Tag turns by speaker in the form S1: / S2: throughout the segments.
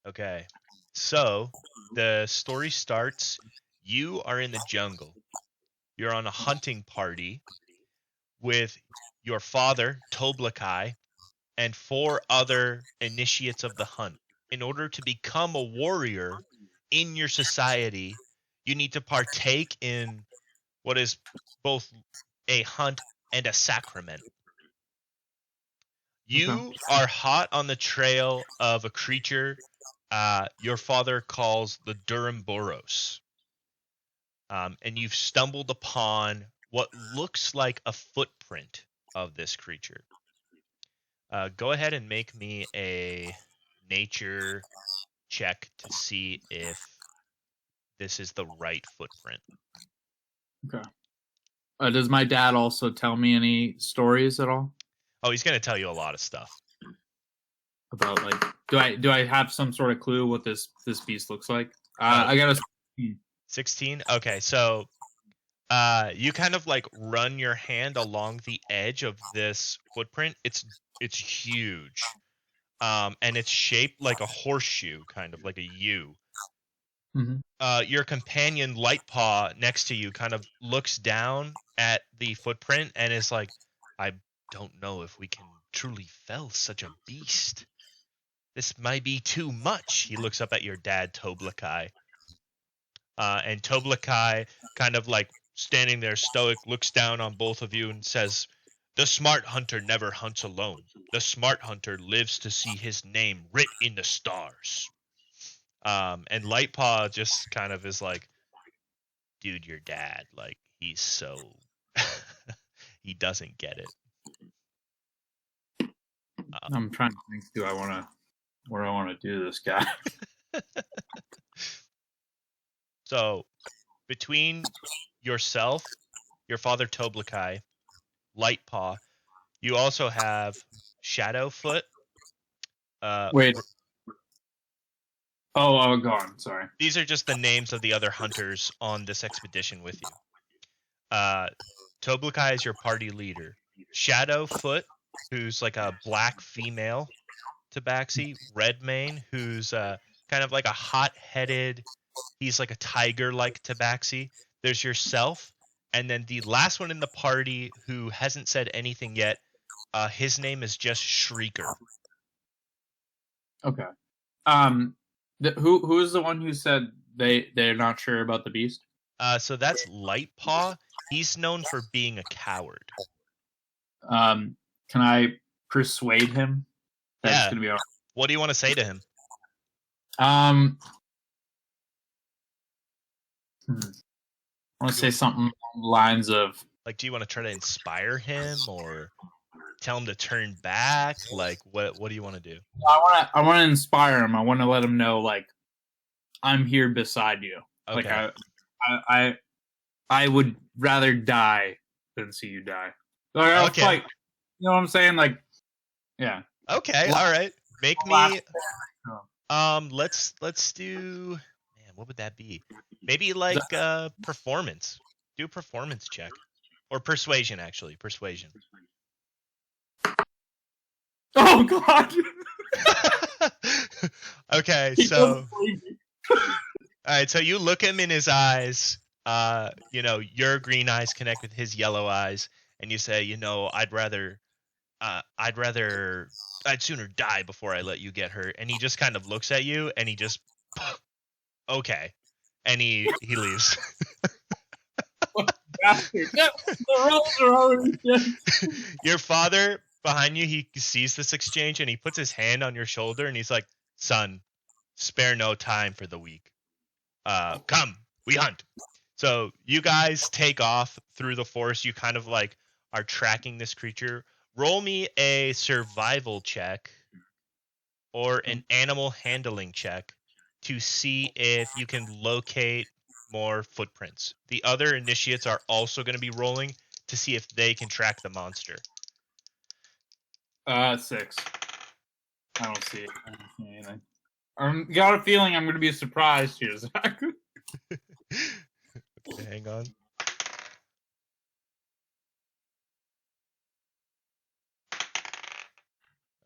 S1: Okay. So the story starts. You are in the jungle. You're on a hunting party with your father, Toblakai, and four other initiates of the hunt. In order to become a warrior in your society, you need to partake in what is both a hunt and a sacrament.
S2: Okay.
S1: You are hot on the trail of a creature your father calls the Duramboros. And you've stumbled upon what looks like a footprint of this creature. Go ahead and make me a nature check to see if this is the right footprint.
S2: Okay. Does my dad also tell me any stories at all
S1: Oh, he's going to tell you a lot of stuff.
S2: about like do I have some sort of clue what this beast looks like? I got a
S1: 16? Okay, so you kind of like run your hand along the edge of this footprint. It's huge. And it's shaped like a horseshoe, kind of like a U.
S2: Mhm.
S1: Your companion Lightpaw next to you kind of looks down at the footprint and is like, I don't know if we can truly fell such a beast. This might be too much. He looks up at your dad, Toblakai. And Toblakai, kind of like standing there stoic, looks down on both of you and says, the smart hunter never hunts alone. The smart hunter lives to see his name writ in the stars. And Lightpaw just kind of is like, dude, your dad, like, he's so he doesn't get it.
S2: I'm trying to think. Where I want to do this guy?
S1: So between yourself, your father Toblakai, Lightpaw, you also have Shadowfoot.
S2: Wait. Go on. Sorry.
S1: These are just the names of the other hunters on this expedition with you. Uh, Toblakai is your party leader. Shadowfoot, who's like a black female tabaxi. Redmane, who's kind of like a hot-headed, he's like a tiger-like tabaxi. There's yourself, and then the last one in the party who hasn't said anything yet, his name is just Shrieker.
S2: Okay. Who is the one who said they're not sure about the beast?
S1: So that's Lightpaw. He's known for being a coward.
S2: Can I persuade him that it's
S1: Yeah.
S2: gonna be all right?
S1: What do you want to say to him?
S2: I want to say something along the lines of,
S1: Like, do you want to try to inspire him or tell him to turn back? Like, what do you want to do?
S2: I want to inspire him. I want to let him know, like, I'm here beside you.
S1: Okay.
S2: Like I would rather die than see you die. Like, I'll
S1: Okay.
S2: fight. You know what I'm saying? Like, yeah.
S1: Okay. All right. Make me. Let's do. Man, what would that be? Maybe like performance. Do a performance check, or persuasion. Actually, persuasion.
S2: Oh God.
S1: Okay, so all right, so you look him in his eyes. Your green eyes connect with his yellow eyes, and you say, I'd sooner die before I let you get hurt. And he just kind of looks at you, and he just, okay, and he leaves.
S2: The rolls are already done.
S1: Your father behind you, he sees this exchange, and he puts his hand on your shoulder, and he's like, son, spare no time for the weak. Come, we hunt. So you guys take off through the forest. You kind of like are tracking this creature. Roll me a survival check or an animal handling check to see if you can locate more footprints. The other initiates are also going to be rolling to see if they can track the monster.
S2: 6. I don't see it. I don't see anything. Got a feeling I'm going to be surprised here, Zach.
S1: Okay, hang on.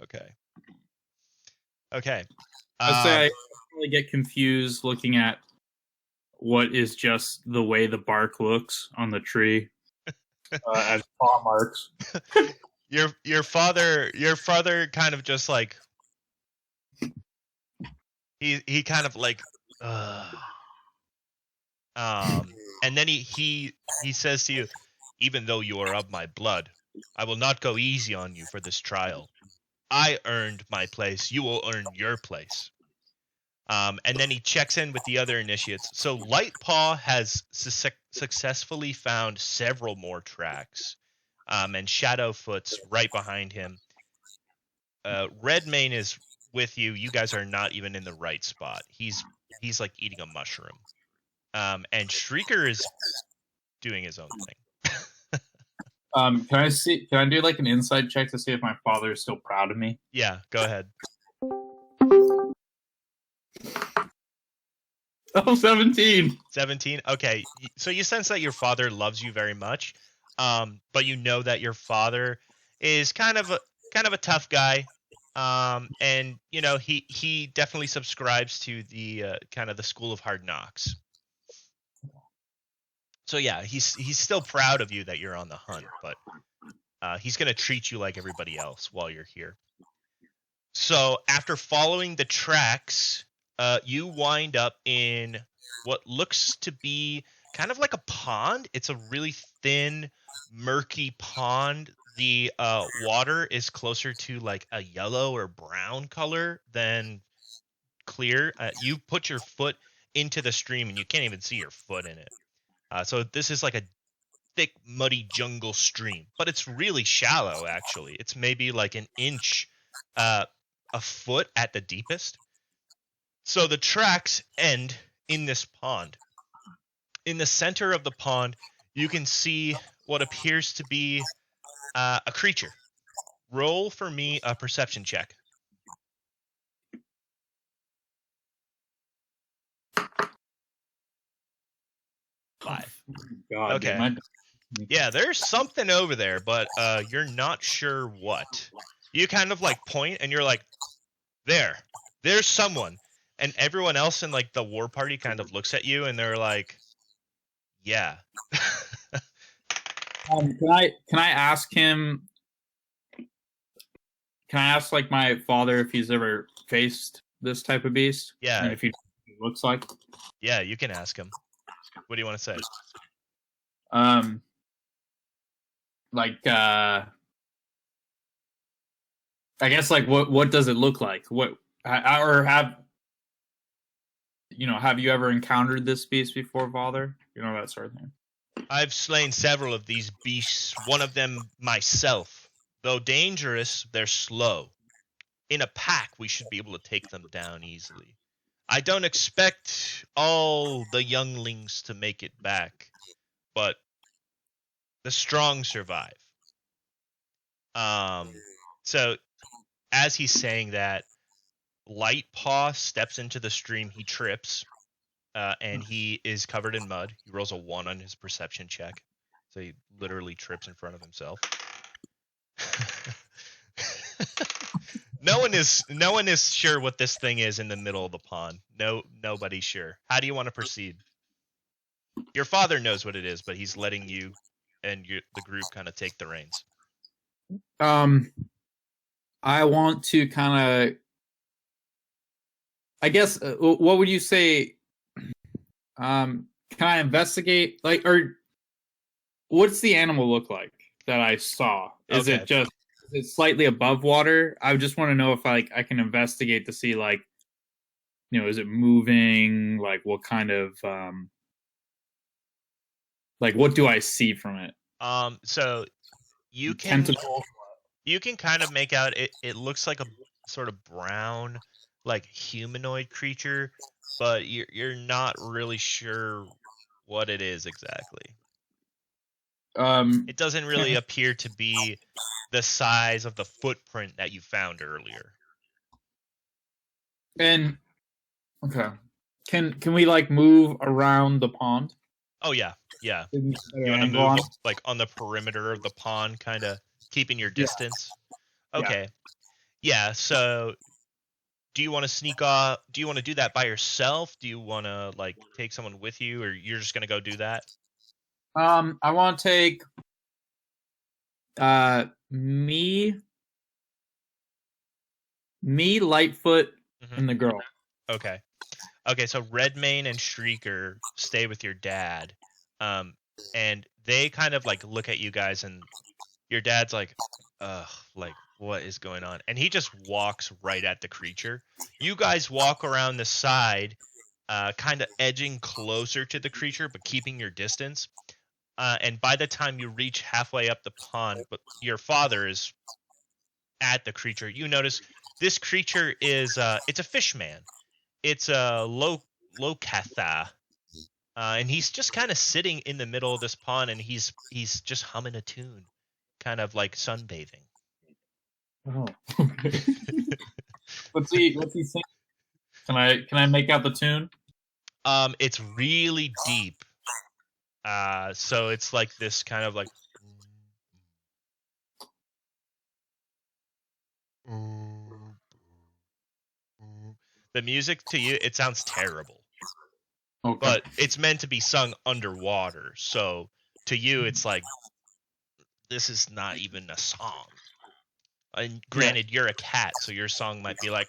S1: Okay. Okay.
S2: Let's say definitely get confused looking at what is just the way the bark looks on the tree as paw marks.
S1: Your father kind of just like he kind of like and then he says to you, even though you are of my blood, I will not go easy on you for this trial. I earned my place, you will earn your place. And then he checks in with the other initiates. So Lightpaw has successfully found several more tracks, and Shadowfoot's right behind him. Redmane is with you. You guys are not even in the right spot. He's like eating a mushroom. And Shrieker is doing his own thing.
S2: Can I do like an inside check to see if my father is still proud of me?
S1: Yeah, go ahead.
S2: Oh, 17.
S1: 17. Okay. So you sense that your father loves you very much. But you know that your father is kind of a tough guy. And you know, he definitely subscribes to the kind of the school of hard knocks. So yeah, he's still proud of you that you're on the hunt, but he's going to treat you like everybody else while you're here. So after following the tracks, you wind up in what looks to be kind of like a pond. It's a really thin, murky pond. The water is closer to like a yellow or brown color than clear. You put your foot into the stream and you can't even see your foot in it. So this is like a thick, muddy jungle stream, but it's really shallow, actually. It's maybe like an inch, a foot at the deepest. So the tracks end in this pond. In the center of the pond, you can see what appears to be a creature. Roll for me a perception check. Five.
S2: God,
S1: Okay. Yeah, there's something over there, but you're not sure what. You kind of like point and you're like, there's someone. And everyone else in like the war party kind of looks at you and they're like, yeah.
S2: Can I ask him? Can I ask like my father if he's ever faced this type of beast?
S1: Yeah.
S2: And if he looks like?
S1: Yeah, you can ask him. What do you want to say?
S2: I guess like what does it look like? What or have you ever encountered this beast before, Father? You know, that sort of thing.
S1: I've slain several of these beasts, one of them myself. Though dangerous, they're slow. In a pack, we should be able to take them down easily. I don't expect all the younglings to make it back, but the strong survive. So as he's saying that, Lightpaw steps into the stream. He trips, and he is covered in mud. He rolls a 1 on his perception check, so he literally trips in front of himself. No one is sure what this thing is in the middle of the pond. Nobody's sure. How do you want to proceed? Your father knows what it is, but he's letting you and the group kind of take the reins.
S2: I want to kind of, I guess, what would you say? Can I investigate, like, or what's the animal look like that I saw? Is it just slightly above water? I just want to know if I can investigate to see, like, is it moving? Like, what kind of, like, what do I see from it?
S1: So you can
S2: Tentacles.
S1: You can kind of make out it looks like a sort of brown, like humanoid creature, but you're not really sure what it is exactly. It doesn't really appear to be the size of the footprint that you found earlier.
S2: And okay, can we like move around the pond?
S1: Oh yeah. You want to move like on the perimeter of the pond, kind of keeping your distance. Yeah. Okay. Yeah. So do you want to sneak off? Do you want to do that by yourself? Do you want to like take someone with you, or you're just gonna go do that?
S2: I want to take me, Lightfoot,
S1: Hmm.
S2: and the girl.
S1: Okay. Okay, so Redmayne and Shrieker stay with your dad, um, and they kind of like look at you guys, and your dad's like, "Ugh, like what is going on?" And he just walks right at the creature. You guys walk around the side, kind of edging closer to the creature, but keeping your distance. And by the time you reach halfway up the pond, but your father is at the creature, you notice this creature is it's a fish man. It's a Lokatha, and he's just kind of sitting in the middle of this pond, and he's just humming a tune, kind of like sunbathing.
S2: Oh. What's he singing? Can I make out the tune?
S1: It's really deep. So it's like this kind of like. The music to you, it sounds terrible.
S2: Okay.
S1: But it's meant to be sung underwater. So to you, it's like, this is not even a song. And granted, you're a cat, so your song might be like.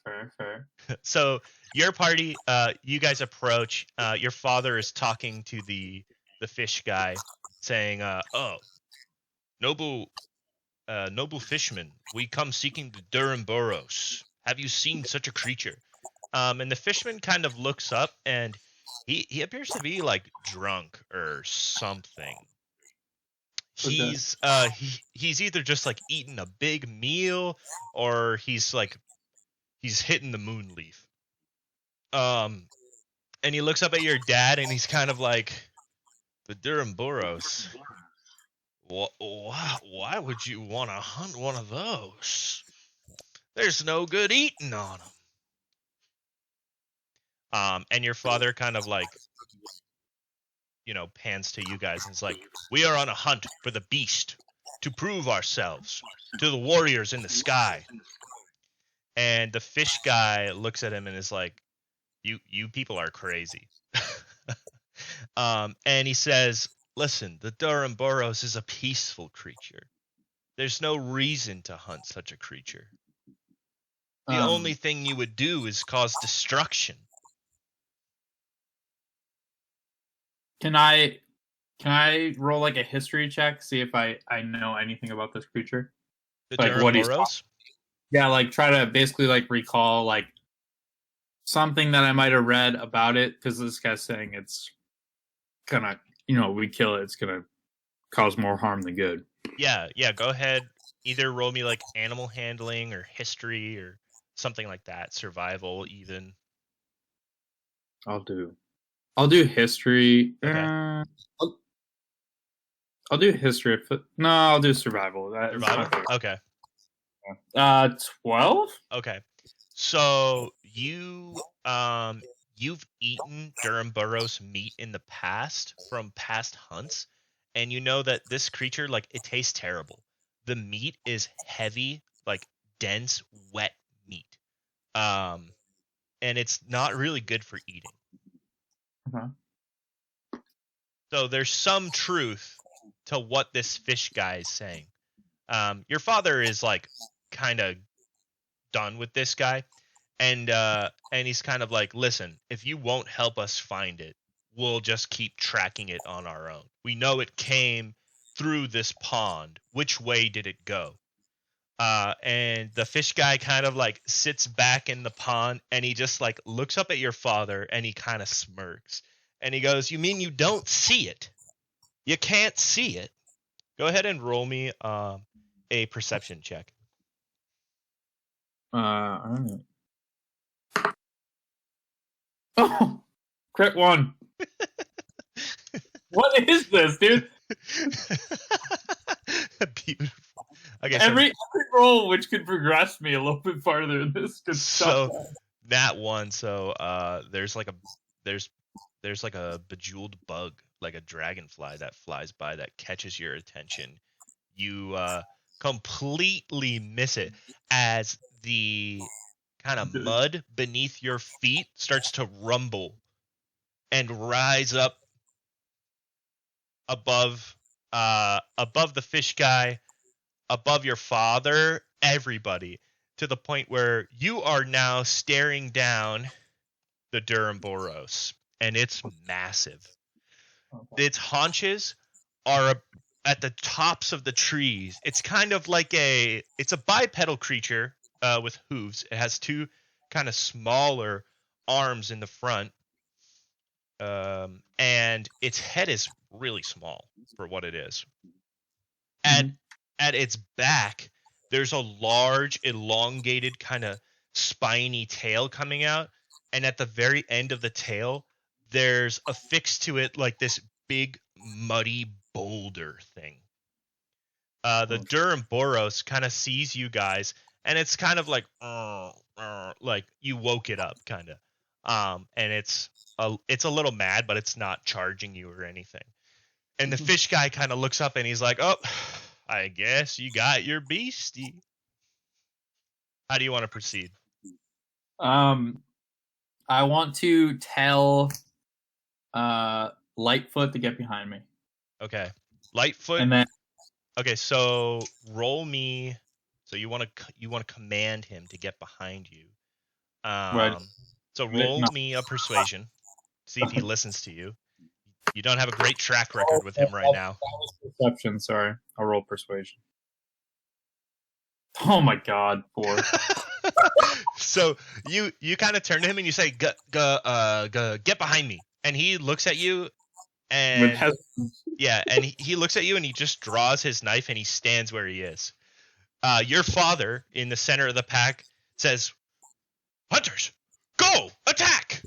S2: Fair.
S1: So your party, you guys approach. Your father is talking to the fish guy, saying, "Oh, noble fisherman, we come seeking the Durham Burrows. Have you seen such a creature?" And the fisherman kind of looks up, and he appears to be like drunk or something.
S2: Okay.
S1: He's either just like eating a big meal, or he's hitting the moon leaf. And he looks up at your dad, and he's kind of like, the Durham Burrows. Why would you want to hunt one of those? There's no good eating on them. And your father kind of like, pans to you guys and is like, we are on a hunt for the beast to prove ourselves to the warriors in the sky. And the fish guy looks at him and is like, you people are crazy. And he says, listen, the Durham Burrows is a peaceful creature. There's no reason to hunt such a creature. The only thing you would do is cause destruction.
S2: Can I roll like a history check, see if I know anything about this creature?
S1: The
S2: Like
S1: Durham
S2: what he's
S1: Burrows?
S2: Yeah, like try to basically like recall like something that I might have read about it, because this guy's saying it's gonna, we kill it, it's gonna cause more harm than good.
S1: Yeah, go ahead. Either roll me like animal handling or history or something like that. Survival even.
S2: I'll do history.
S1: Okay.
S2: I'll do history. No, I'll do survival.
S1: Survival? Okay.
S2: 12?
S1: Okay. So you've eaten Durham Burrows meat in the past from past hunts, and you know that this creature, like, it tastes terrible. The meat is heavy, like dense, wet meat. And it's not really good for eating.
S2: Uh-huh.
S1: So there's some truth to what this fish guy is saying. Your father is like kind of done with this guy, and he's kind of like, listen, if you won't help us find it, we'll just keep tracking it on our own. We know it came through this pond. Which way did it go? And the fish guy kind of like sits back in the pond, and he just like looks up at your father, and he kind of smirks, and he goes, you mean you don't see it? You can't see it? Go ahead and roll me a perception check.
S2: All right. Oh, crit 1. What is this, dude?
S1: Beautiful. Okay,
S2: every roll which could progress me a little bit farther in this could stop that.
S1: That one. So there's like a bejeweled bug, like a dragonfly that flies by that catches your attention. You completely miss it as the kind of mud beneath your feet starts to rumble and rise up above the fish guy, above your father, everybody, to the point where you are now staring down the Duramboros, and it's massive. Its haunches are at the tops of the trees. It's kind of like it's a bipedal creature with hooves. It has two kind of smaller arms in the front, and its head is really small for what it is. At its back, there's a large, elongated, kind of spiny tail coming out, and at the very end of the tail, there's affixed to it like this big, muddy boulder thing. The Duramboros kind of sees you guys, and it's kind of like you woke it up, kind of. And it's a little mad, but it's not charging you or anything. And the fish guy kind of looks up and he's like, "Oh, I guess you got your beastie." How do you want to proceed?
S2: I want to tell Lightfoot to get behind me.
S1: Okay. Lightfoot.
S2: And then
S1: okay, so roll me. So you want to command him to get behind you.
S2: Right.
S1: So roll me a persuasion. See if he listens to you. You don't have a great track record with him right now.
S2: That was perception. Sorry, I'll roll persuasion. Oh my God, 4.
S1: So you kind of turn to him and you say, "Get behind me," and he looks at you, and he looks at you and he just draws his knife and he stands where he is. Your father, in the center of the pack, says, "Hunters, go attack!"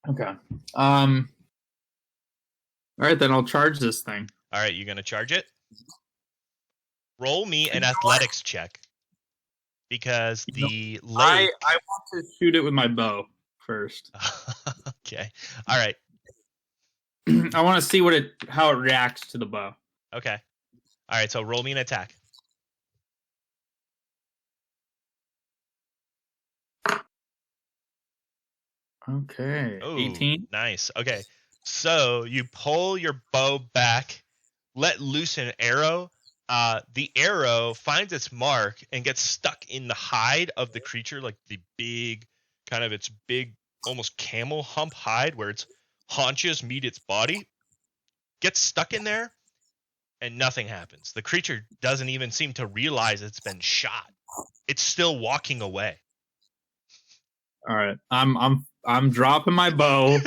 S2: Okay. All right, then I'll charge this thing.
S1: All right, you gonna charge it? Roll me an athletics check, because the lake.
S2: I want to shoot it with my bow first.
S1: Okay. All right.
S2: I want to see how it reacts to the bow.
S1: Okay. All right. So roll me an attack.
S2: Okay.
S1: Ooh,
S2: 18.
S1: Nice. Okay. So you pull your bow back, let loose an arrow. The arrow finds its mark and gets stuck in the hide of the creature, like the big, its big, almost camel hump hide where its haunches meet its body. Gets stuck in there, and nothing happens. The creature doesn't even seem to realize it's been shot. It's still walking away.
S2: All right, I'm dropping my bow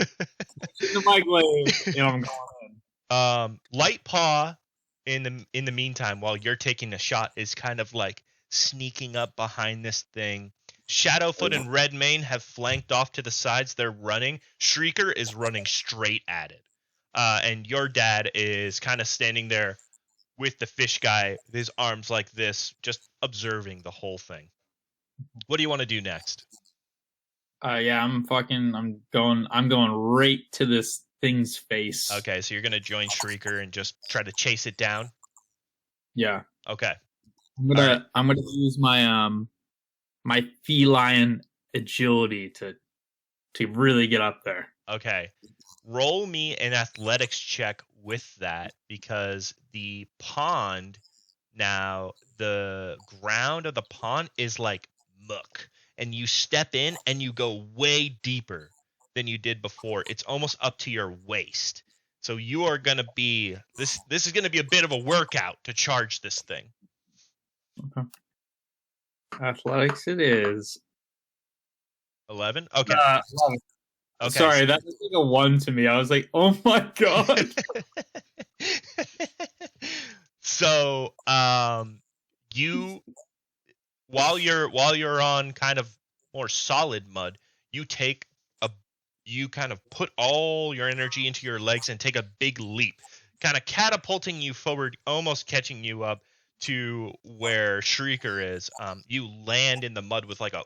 S2: into my glaive, and I'm going
S1: in. Lightpaw, in the meantime, while you're taking a shot, is kind of like sneaking up behind this thing. Shadowfoot and Redmane have flanked off to the sides. They're running. Shrieker is running straight at it. And your dad is kind of standing there with the fish guy, his arms like this, just observing the whole thing. What do you want to do next?
S2: Yeah, I'm going right to this thing's face.
S1: Okay, so you're gonna join Shrieker and just try to chase it down?
S2: Yeah.
S1: Okay.
S2: I'm gonna use my my feline agility to really get up there.
S1: Okay. Roll me an athletics check with that, because the pond now, the ground of the pond is like muck, and you step in and you go way deeper than you did before. It's almost up to your waist. So you are going to be this is going to be a bit of a workout to charge this thing.
S2: Okay. Athletics it is.
S1: 11? Okay.
S2: 11. Okay. Sorry, that was like a 1 to me. I was like, "Oh my God."
S1: So, you while you're on kind of more solid mud, you kind of put all your energy into your legs and take a big leap, kind of catapulting you forward, almost catching you up to where Shrieker is. You land in the mud with like a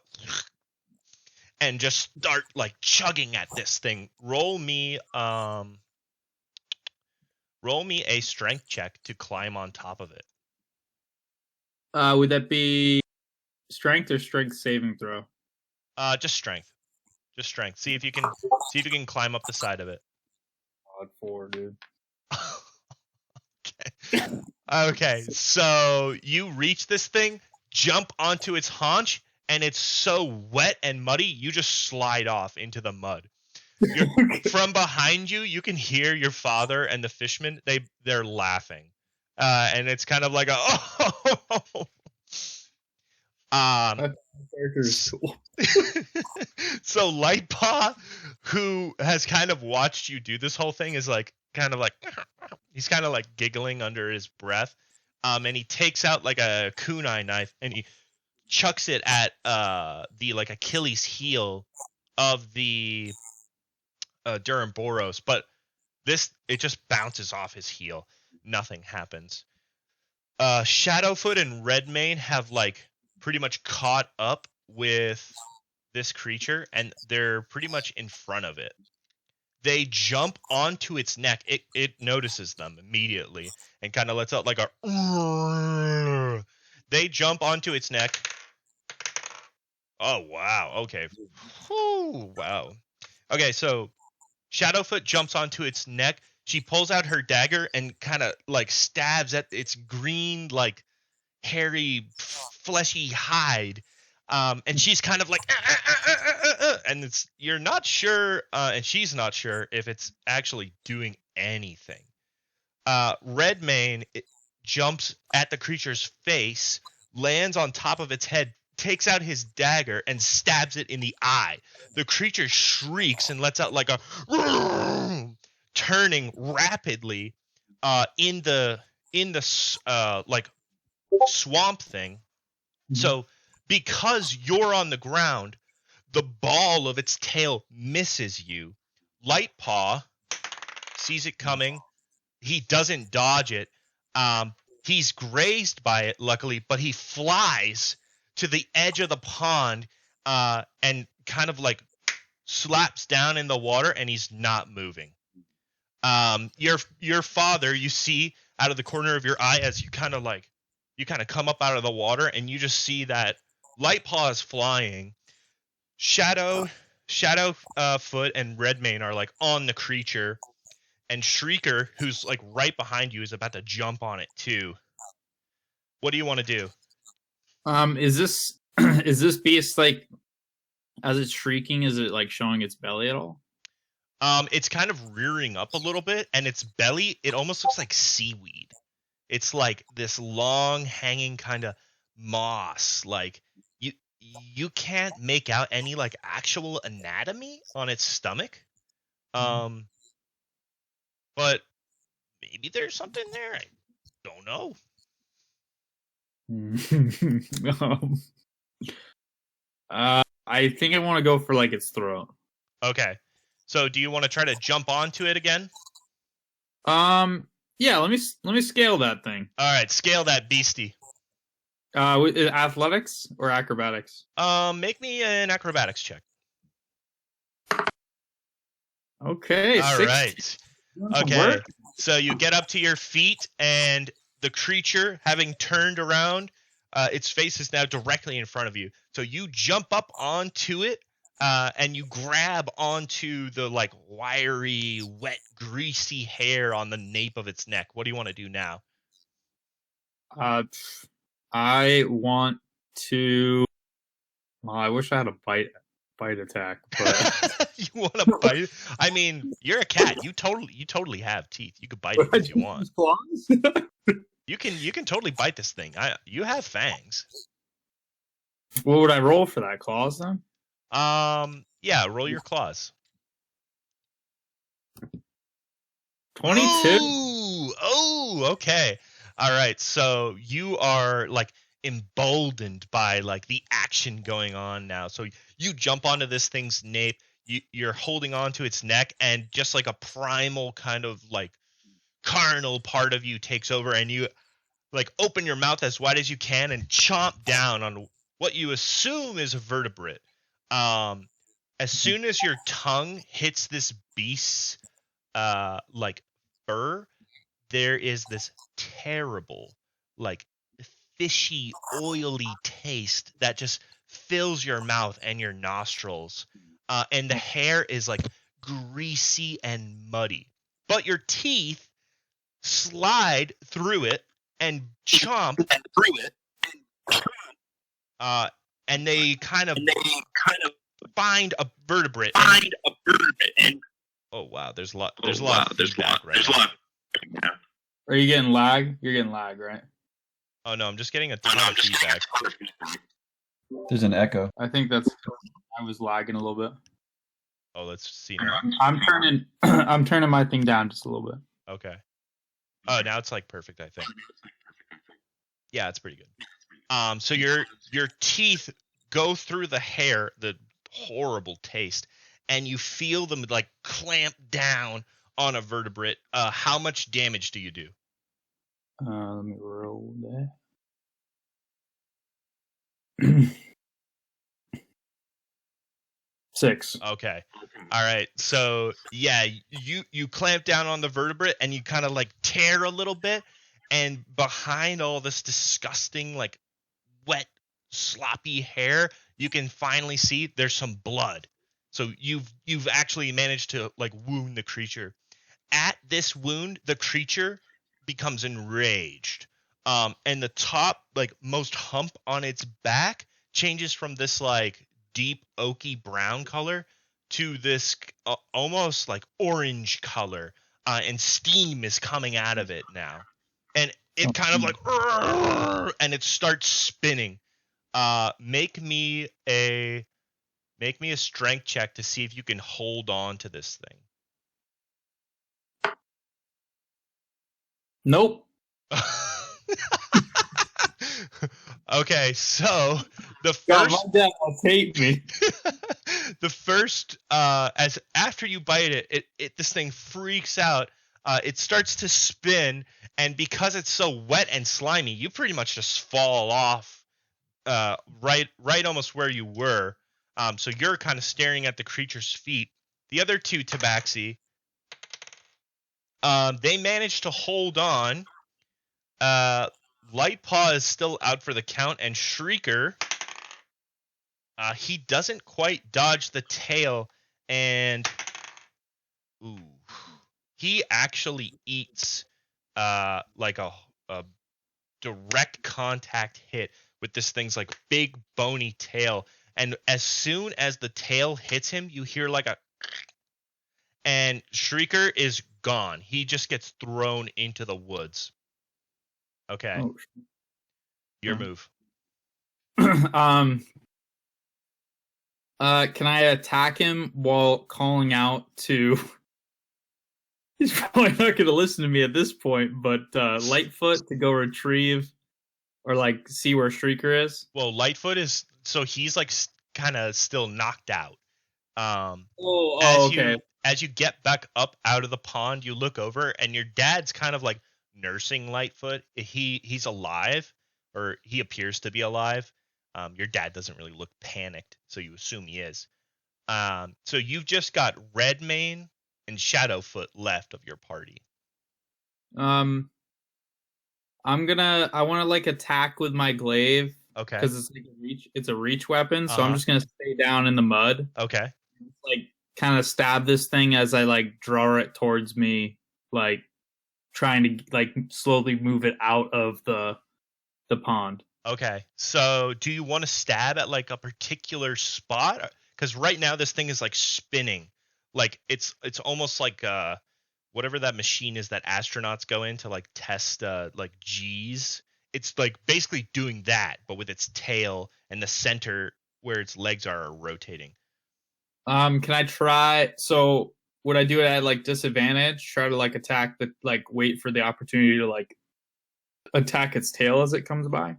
S1: and just start like chugging at this thing. Roll me a strength check to climb on top of it.
S2: Would that be strength or strength saving throw?
S1: Just strength. Just strength. See if you can climb up the side of it.
S2: Odd 4, dude.
S1: Okay. Okay. So you reach this thing, jump onto its haunch, and it's so wet and muddy, you just slide off into the mud. From behind you, you can hear your father and the fishermen. They're laughing, and it's kind of like a oh.
S2: Character is cool.
S1: So Lightpaw, who has kind of watched you do this whole thing, is like kind of like he's kind of like giggling under his breath, and he takes out like a kunai knife and he chucks it at the like Achilles heel of the Duramboros, but it just bounces off his heel. Nothing happens. Shadowfoot and Redmane have like pretty much caught up with this creature, and they're pretty much in front of it. They jump onto its neck. It notices them immediately and kind of lets out like a. They jump onto its neck. Oh wow. Okay. Whew, wow. Okay, so Shadowfoot jumps onto its neck. She pulls out her dagger and kind of like stabs at its green, like hairy, fleshy hide. And she's kind of like, and you're not sure, and she's not sure if it's actually doing anything. Redmane jumps at the creature's face, lands on top of its head, takes out his dagger, and stabs it in the eye. The creature shrieks and lets out like a turning rapidly in the like swamp thing. Mm-hmm. So because you're on the ground, the ball of its tail misses you. Lightpaw sees it coming. He doesn't dodge it. He's grazed by it, luckily, but he flies to the edge of the pond and kind of like slaps down in the water, and he's not moving. Your father, you see out of the corner of your eye as you kind of come up out of the water, and you just see that Lightpaw is flying. Shadowfoot and Redmane are like on the creature, and Shrieker, who's like right behind you, is about to jump on it too. What do you want to do?
S2: Is this beast like, as it's shrieking, is it like showing its belly at all?
S1: It's kind of rearing up a little bit, and its belly, it almost looks like seaweed. It's like this long hanging kind of moss. Like you can't make out any like actual anatomy on its stomach. But maybe there's something there. I don't know.
S2: I think I want to go for like its throat.
S1: Okay. So do you want to try to jump onto it again?
S2: Yeah, let me scale that thing.
S1: All right, scale that beastie.
S2: Athletics or acrobatics?
S1: Make me an acrobatics check.
S2: Okay.
S1: All right. Okay. So you get up to your feet, and the creature, having turned around, its face is now directly in front of you. So you jump up onto it, and you grab onto the like wiry, wet, greasy hair on the nape of its neck. What do you want to do now?
S2: I want to. Well, I wish I had a bite attack, but
S1: you want to bite? I mean, you're a cat. You totally have teeth. You could bite it if you want. You can totally bite this thing. You have fangs.
S2: What would I roll for that? Claws then?
S1: Yeah, roll your claws.
S2: 22.
S1: Oh, okay. All right. So you are like emboldened by like the action going on now. So you jump onto this thing's nape. You're holding on to its neck, and just like a primal kind of like carnal part of you takes over, and you like open your mouth as wide as you can and chomp down on what you assume is a vertebrate. As soon as your tongue hits this beast's like fur, there is this terrible, like fishy, oily taste that just fills your mouth and your nostrils. And the hair is like greasy and muddy. But your teeth slide through it and chomp, and they kind of find a vertebrate. Oh wow, there's a lot of feedback right now.
S2: Are you getting lag? You're getting lag, right?
S1: Oh no, I'm just getting a ton of feedback.
S3: There's an echo.
S2: I think that's. I was lagging a little bit.
S1: Oh, let's see now.
S2: I'm turning my thing down just a little bit.
S1: Okay. Oh, now it's like perfect, I think. Yeah, it's pretty good. So your teeth go through the hair, the horrible taste, and you feel them like clamp down on a vertebrate. How much damage do you do?
S2: Let me roll that. 6.
S1: Okay. All right. So yeah, you clamp down on the vertebrate and you kind of like tear a little bit, and behind all this disgusting like wet sloppy hair, you can finally see there's some blood. So you've actually managed to like wound the creature. At this wound, the creature becomes enraged. And the top like most hump on its back changes from this like deep oaky brown color to this almost like orange color, and steam is coming out of it now, and it kind of like and it starts spinning. Make me a strength check to see if you can hold on to this thing.
S2: Nope.
S1: Okay, so the first
S2: God, my dad must hate me.
S1: the first as after you bite it this thing freaks out. It starts to spin, and because it's so wet and slimy, you pretty much just fall off right almost where you were. So you're kind of staring at the creature's feet. The other two tabaxi, they managed to hold on. Lightpaw is still out for the count, and Shrieker, he doesn't quite dodge the tail, and he actually eats like a direct contact hit with this thing's like big bony tail, and as soon as the tail hits him, you hear like a, and Shrieker is gone. He just gets thrown into the woods. Okay.
S2: Oh.
S1: Your move.
S2: Can I attack him while calling out to? He's probably not going to listen to me at this point, but Lightfoot to go retrieve or like see where Shrieker is.
S1: Well, Lightfoot is, so he's like kind of still knocked out.
S2: Okay.
S1: As you get back up out of the pond, you look over and your dad's kind of like nursing Lightfoot. He's alive, or he appears to be alive. Your dad doesn't really look panicked, so you assume he is. So you've just got Redmane and Shadowfoot left of your party.
S2: I want to like attack with my glaive.
S1: Okay.
S2: Because it's like it's a reach weapon, so I'm
S1: Uh-huh.
S2: just gonna stay down in the mud.
S1: Okay.
S2: Like kind of stab this thing as I like draw it towards me, like trying to like slowly move it out of the pond.
S1: Okay. So do you want to stab at like a particular spot? Because right now this thing is like spinning. Like it's almost like whatever that machine is that astronauts go in to like test like G's. It's like basically doing that, but with its tail and the center where its legs are rotating.
S2: Can I try? So would I do it at like disadvantage? Try to like attack the like wait for the opportunity to like attack its tail as it comes by.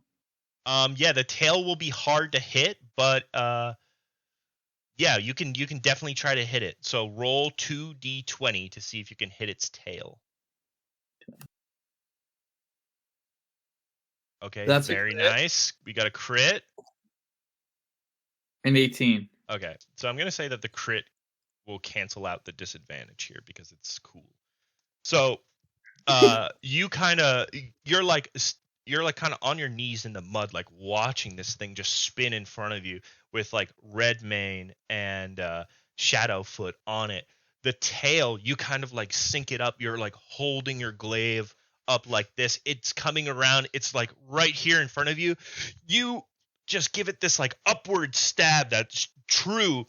S1: Yeah, the tail will be hard to hit, but yeah, you can definitely try to hit it. So roll 2d20 to see if you can hit its tail. Okay,
S2: That's
S1: very nice. We got a crit.
S2: An 18.
S1: Okay, so I'm gonna say that the crit will cancel out the disadvantage here because it's cool. So, you're like you're like kind of on your knees in the mud, like watching this thing just spin in front of you with like Redmane and Shadowfoot on it. The tail, you kind of like sync it up. You're like holding your glaive up like this. It's coming around. It's like right here in front of you. You just give it this like upward stab that's true,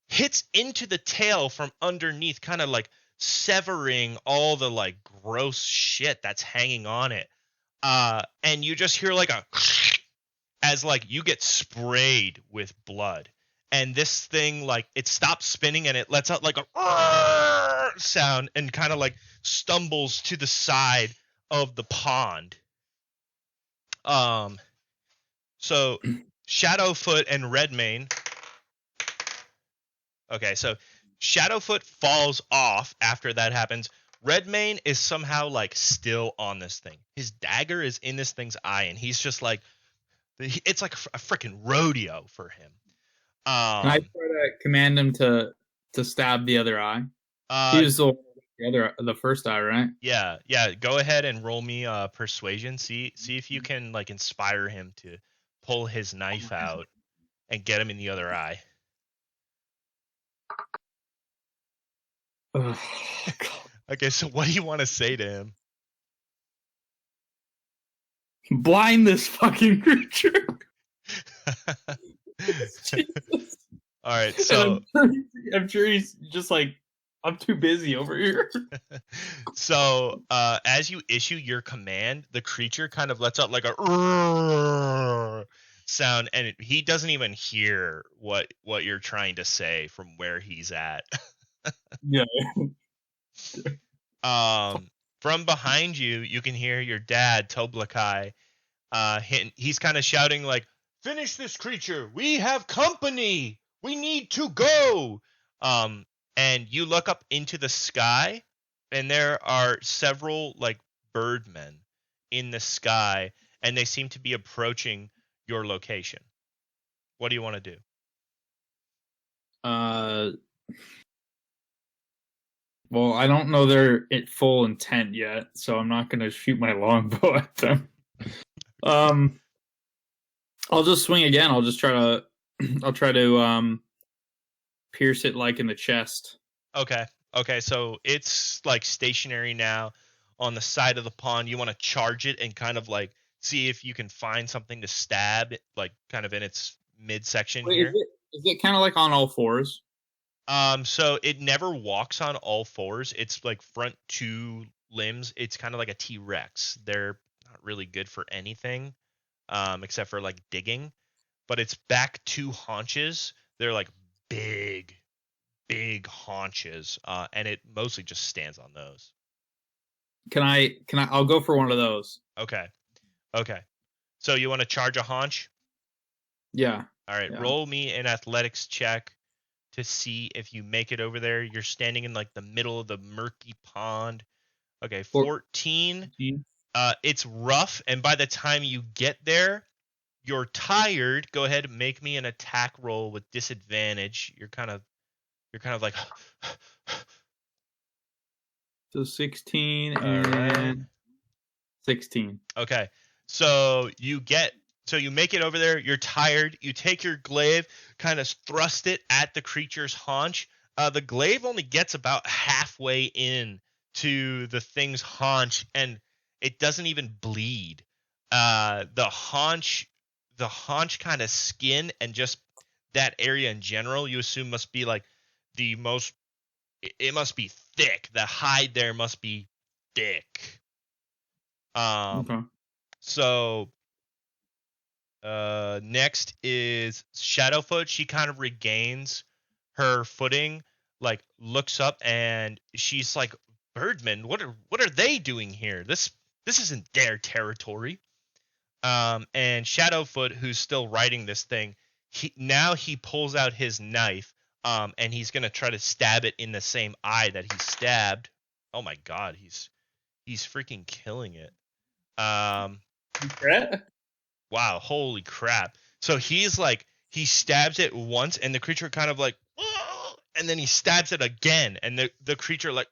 S1: hits into the tail from underneath, kind of like severing all the like gross shit that's hanging on it. And you just hear like a as like you get sprayed with blood. And this thing, like, it stops spinning and it lets out like a sound and kind of like stumbles to the side of the pond. So Shadowfoot and Redmane. Okay, so Shadowfoot falls off after that happens. Redmane is somehow like still on this thing. His dagger is in this thing's eye, and he's just like, it's like a freaking rodeo for him.
S2: Can I try to command him to stab the other eye? He was the first eye, right?
S1: Yeah. Go ahead and roll me persuasion. See if you can like inspire him to pull his knife out and get him in the other eye. Okay, so what do you want to say to him?
S2: Blind this fucking creature.
S1: All right, so
S2: I'm sure he's just like, I'm too busy over here.
S1: So as you issue your command, the creature kind of lets out like a sound, and he doesn't even hear what you're trying to say from where he's at.
S2: Yeah.
S1: From behind you, you can hear your dad, Toblakai. He's kind of shouting like, "Finish this creature! We have company! We need to go!" And you look up into the sky, and there are several like birdmen in the sky, and they seem to be approaching your location. What do you want to do?
S2: Well, I don't know their full intent yet, so I'm not going to shoot my longbow at them. I'll just swing again. I'll try to pierce it like in the chest.
S1: Okay, so it's like stationary now on the side of the pond. You want to charge it and kind of like see if you can find something to stab it, like kind of in its midsection.
S2: Wait,
S1: here.
S2: Is it kind of like on all fours?
S1: So it never walks on all fours. It's like front two limbs. It's kind of like a T-Rex. They're not really good for anything, except for like digging. But its back two haunches, they're like big haunches, and it mostly just stands on those.
S2: I'll go for one of those.
S1: Okay. So you want to charge a haunch?
S2: Yeah.
S1: All right. Yeah. Roll me an athletics check to see if you make it over there. You're standing in like the middle of the murky pond. Okay, 14. It's rough, and by the time you get there, you're tired. Go ahead and make me an attack roll with disadvantage. You're kind of like
S2: so 16 and 16.
S1: Okay. So you make it over there. You're tired. You take your glaive, kind of thrust it at the creature's haunch. The glaive only gets about halfway in to the thing's haunch, and it doesn't even bleed. The haunch kind of skin and just that area in general, you assume must be like the most. It must be thick. The hide there must be thick.
S2: Okay.
S1: So. Next is Shadowfoot. She kind of regains her footing, like looks up, and she's like, "Birdmen, what are they doing here? This isn't their territory." And Shadowfoot, who's still riding this thing, he pulls out his knife, and he's gonna try to stab it in the same eye that he stabbed. Oh my god, he's freaking killing it. Wow, holy crap. So he stabs it once, and the creature kind of like, and then he stabs it again, and the creature like,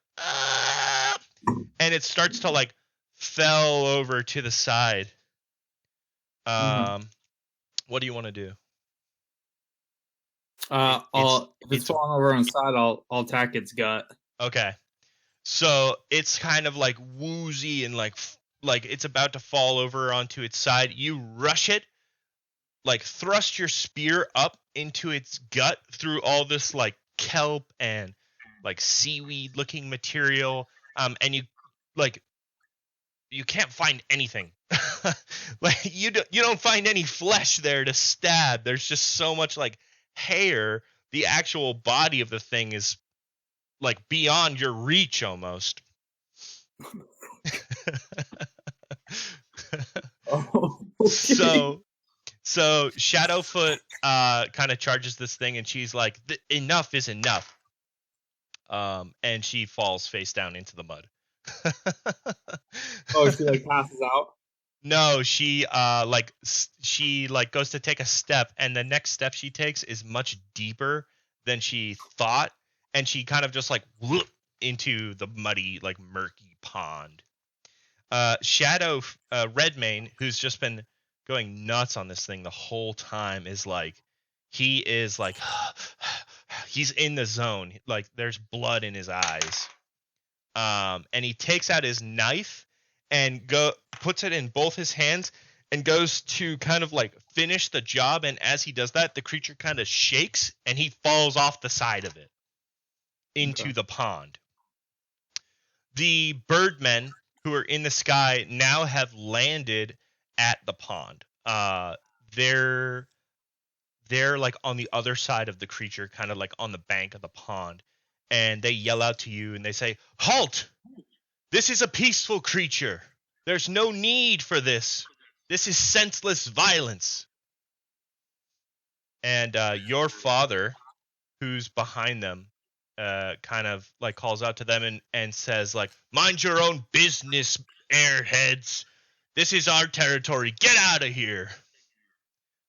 S1: and it starts to like fell over to the side. What do you want to do?
S2: If it's falling over on the side, I'll attack its gut.
S1: Okay. So it's kind of like woozy and like it's about to fall over onto its side. You rush it, like thrust your spear up into its gut through all this like kelp and like seaweed looking material. And you can't find anything. Like you don't find any flesh there to stab. There's just so much like hair. The actual body of the thing is like beyond your reach almost.
S2: Oh, okay.
S1: So Shadowfoot kind of charges this thing, and she's like, enough is enough. And she falls face down into the mud.
S2: Oh, she like passes out.
S1: No, she goes to take a step, and the next step she takes is much deeper than she thought, and she kind of just like whoop into the muddy, like murky pond. Shadow Redmane, who's just been going nuts on this thing the whole time, is like he's in the zone. Like there's blood in his eyes. And he takes out his knife and puts it in both his hands and goes to kind of like finish the job. And as he does that, the creature kind of shakes and he falls off the side of it into the pond. The birdmen who are in the sky now have landed at the pond. They're like on the other side of the creature, kind of like on the bank of the pond. And they yell out to you and they say, "Halt! This is a peaceful creature. There's no need for this. This is senseless violence." And your father, who's behind them, kind of like calls out to them and says like, "Mind your own business, airheads. This is our territory. Get out of here."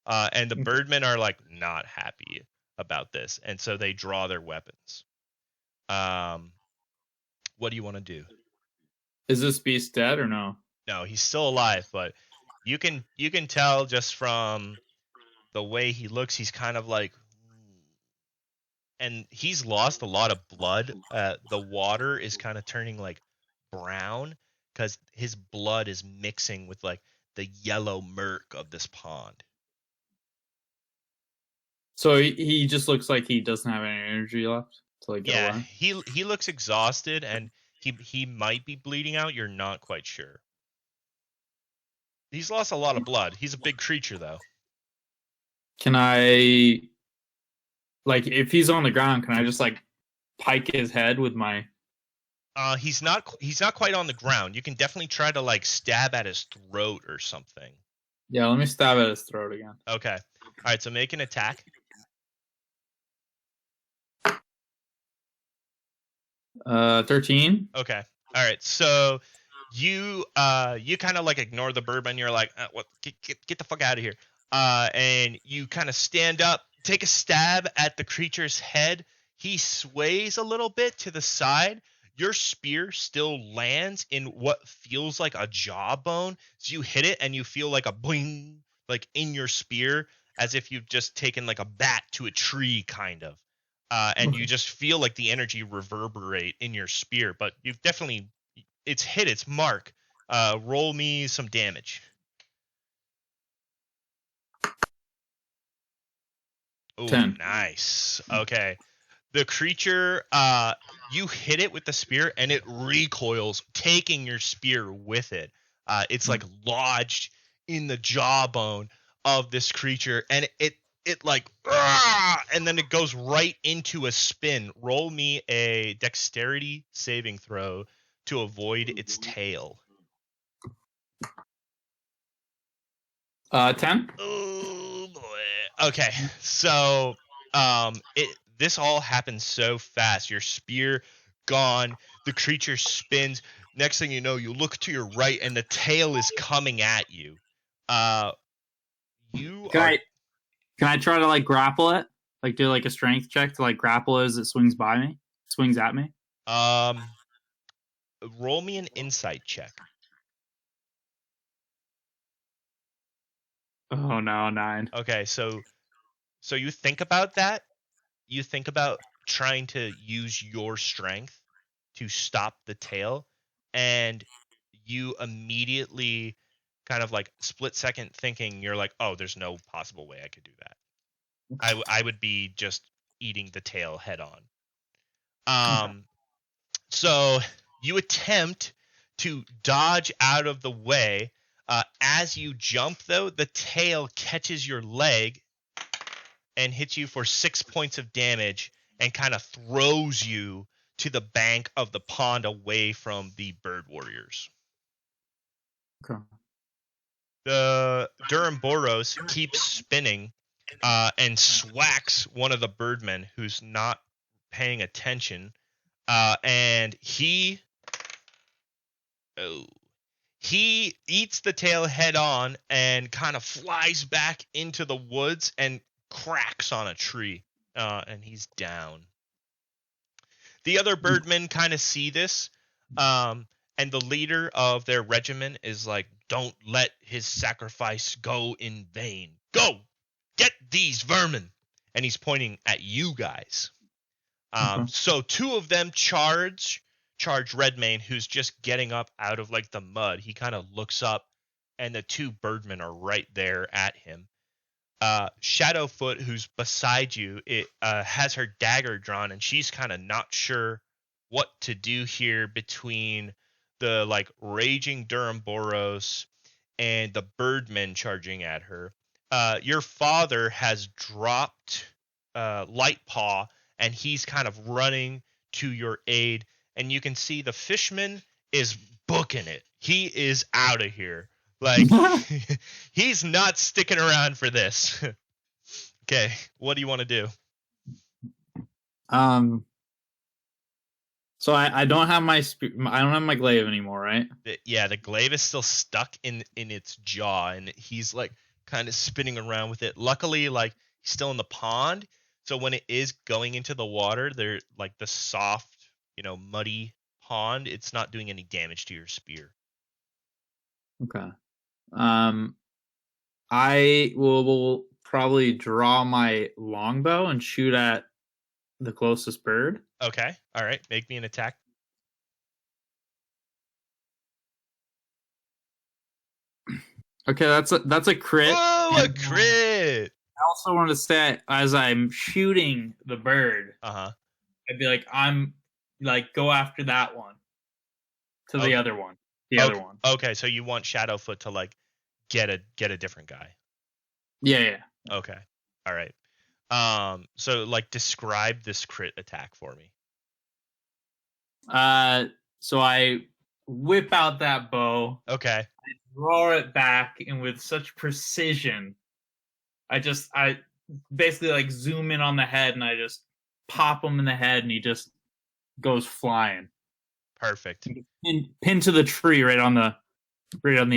S1: And the birdmen are like not happy about this. And so they draw their weapons. What do you want to do?
S2: Is this beast dead or no?
S1: No, he's still alive, but you can tell just from the way he looks, he's kind of like, and he's lost a lot of blood. The water is kind of turning like brown because his blood is mixing with like the yellow murk of this pond.
S2: So he just looks like he doesn't have any energy left to like get away.
S1: He looks exhausted and he might be bleeding out. You're not quite sure. He's lost a lot of blood. He's a big creature though.
S2: Can I, like, if he's on the ground, can I just like pike his head with my?
S1: He's not quite on the ground. You can definitely try to like stab at his throat or something.
S2: Yeah, let me stab at his throat again.
S1: Okay. All right. So make an attack.
S2: 13.
S1: Okay. All right. So you kind of like ignore the birdman. You're like, what? Get the fuck out of here. And you kind of stand up, take a stab at the creature's head. He sways a little bit to the side. Your spear still lands in what feels like a jawbone. So you hit it and you feel like a boing, like in your spear, as if you've just taken like a bat to a tree, kind of. And you just feel like the energy reverberate in your spear. But you've definitely, it's hit its mark. Roll me some damage. Oh,
S2: 10.
S1: Nice. Okay. The creature, you hit it with the spear and it recoils, taking your spear with it. It's like lodged in the jawbone of this creature, and it like, and then it goes right into a spin. Roll me a dexterity saving throw to avoid its tail.
S2: 10.
S1: Oh boy. Okay, so this all happens so fast. Your spear gone. The creature spins. Next thing you know, you look to your right, and the tail is coming at you.
S2: Can I try to like grapple it? Like do like a strength check to like grapple it as it swings at me?
S1: Roll me an insight check.
S2: Oh no, 9.
S1: Okay, so you think about that. You think about trying to use your strength to stop the tail, and you immediately kind of like split second thinking, you're like, oh, there's no possible way I could do that. I would be just eating the tail head on. So you attempt to dodge out of the way. As you jump, though, the tail catches your leg and hits you for 6 points of damage and kind of throws you to the bank of the pond away from the bird warriors.
S2: Okay.
S1: The Duramboros keeps spinning and swacks one of the birdmen who's not paying attention. And he eats the tail head on and kind of flies back into the woods and cracks on a tree. And he's down. The other birdmen kind of see this. And the leader of their regiment is like, don't let his sacrifice go in vain. Go! Get these vermin! And he's pointing at you guys. So 2 of them charge Redmane, who's just getting up out of like the mud. He kind of looks up, and the 2 birdmen are right there at him. Shadowfoot, who's beside you, has her dagger drawn, and she's kind of not sure what to do here between the like raging Duramboros and the birdmen charging at her. Your father has dropped Lightpaw, and he's kind of running to your aid, and you can see the fishman is booking it. He is out of here. Like, he's not sticking around for this. Okay, what do you want to do?
S2: So I don't have my I don't have my glaive anymore, right?
S1: Yeah, the glaive is still stuck in its jaw, and he's like kind of spinning around with it. Luckily, like, he's still in the pond, so when it is going into the water, they're like the soft, muddy pond, it's not doing any damage to your spear.
S2: Okay. I will probably draw my longbow and shoot at the closest bird.
S1: Okay. All right. Make me an attack.
S2: Okay, that's a crit.
S1: Oh, a crit!
S2: I also want to say, as I'm shooting the bird,
S1: I'd
S2: be like, I'm like, go after that one. To the other one. Other one.
S1: Okay, so you want Shadowfoot to like get a different guy.
S2: Yeah.
S1: Okay. All right. So like describe this crit attack for me.
S2: So I whip out that bow.
S1: Okay.
S2: I draw it back, and with such precision, I basically like zoom in on the head, and I just pop him in the head, and he just goes flying.
S1: Perfect.
S2: Pinned to the tree right on the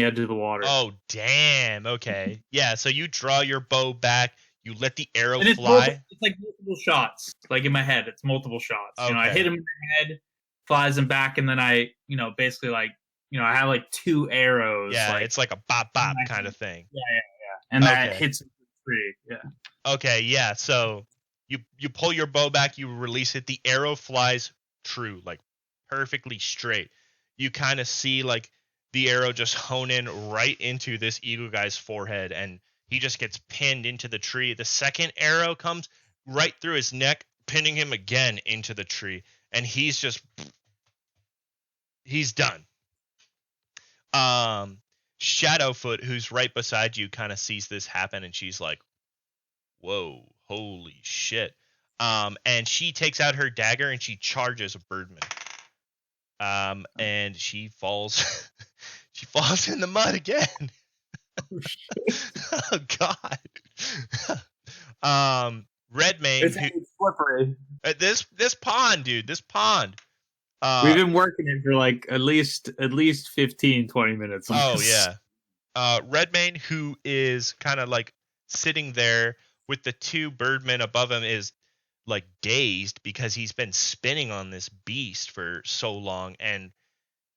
S2: edge of the water.
S1: Oh, damn. Okay. Yeah, so you draw your bow back, you let the arrow fly.
S2: It's like multiple shots. Like in my head, it's multiple shots.
S1: Okay.
S2: I hit him in the head, flies him back, and then I, basically like, I have like 2 arrows.
S1: Yeah,
S2: like,
S1: it's like a bop kind of thing.
S2: Yeah. And that hits him in the tree. Yeah.
S1: Okay, yeah. So you pull your bow back, you release it, the arrow flies true, like perfectly straight. You kind of see like the arrow just hone in right into this eagle guy's forehead, and he just gets pinned into the tree. The second arrow comes right through his neck, pinning him again into the tree, and he's done. Shadowfoot, who's right beside you, kind of sees this happen, and she's like, whoa, holy shit. And she takes out her dagger and she charges a birdman. And she falls she falls in the mud again. Oh god. Redmane,
S2: It's slippery.
S1: This pond, dude, this pond.
S2: We've been working it for like at least 15, 20 minutes.
S1: Yeah. Redmane, who is kind of like sitting there with the 2 birdmen above him, is like dazed because he's been spinning on this beast for so long, and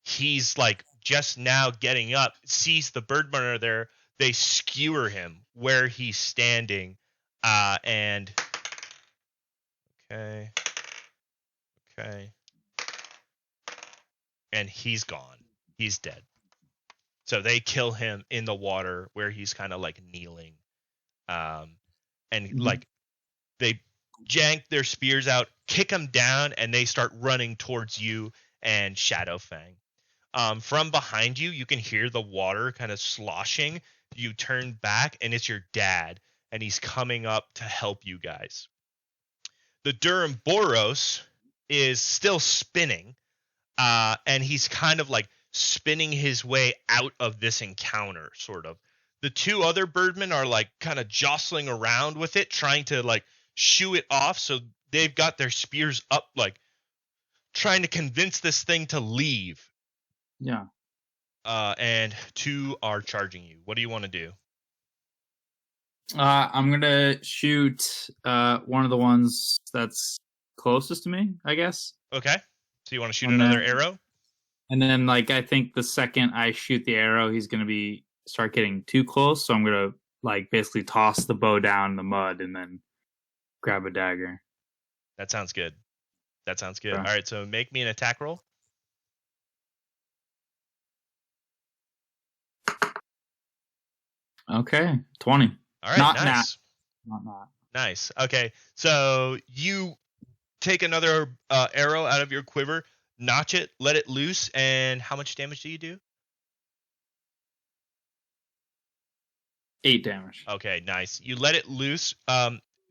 S1: he's like just now getting up, sees the birdmen are there. they skewer him where he's standing, and okay, and he's gone. He's dead. So they kill him in the water where he's kind of like kneeling, and like they jank their spears out, kick him down, and they start running towards you and Shadowfang. From behind you, you can hear the water kind of sloshing. You turn back, and it's your dad, and he's coming up to help you guys. The Durham Boros is still spinning, and he's kind of like spinning his way out of this encounter, sort of. The two other birdmen are like kind of jostling around with it, trying to like shoo it off. So they've got their spears up, like trying to convince this thing to leave.
S2: Yeah.
S1: And two are charging you. What do you want to do?
S2: I'm gonna shoot one of the ones that's closest to me, I guess.
S1: Okay. So you want to shoot another arrow?
S2: And then, like, I think the second I shoot the arrow, he's gonna start getting too close. So I'm gonna like basically toss the bow down in the mud and then grab a dagger.
S1: That sounds good.
S2: Okay.
S1: All right. So make me an attack roll.
S2: Okay, 20.
S1: All right, nice.
S2: Not.
S1: Nice. Okay, so you take another arrow out of your quiver, notch it, let it loose, and how much damage do you do?
S2: 8 damage.
S1: Okay, nice. You let it loose.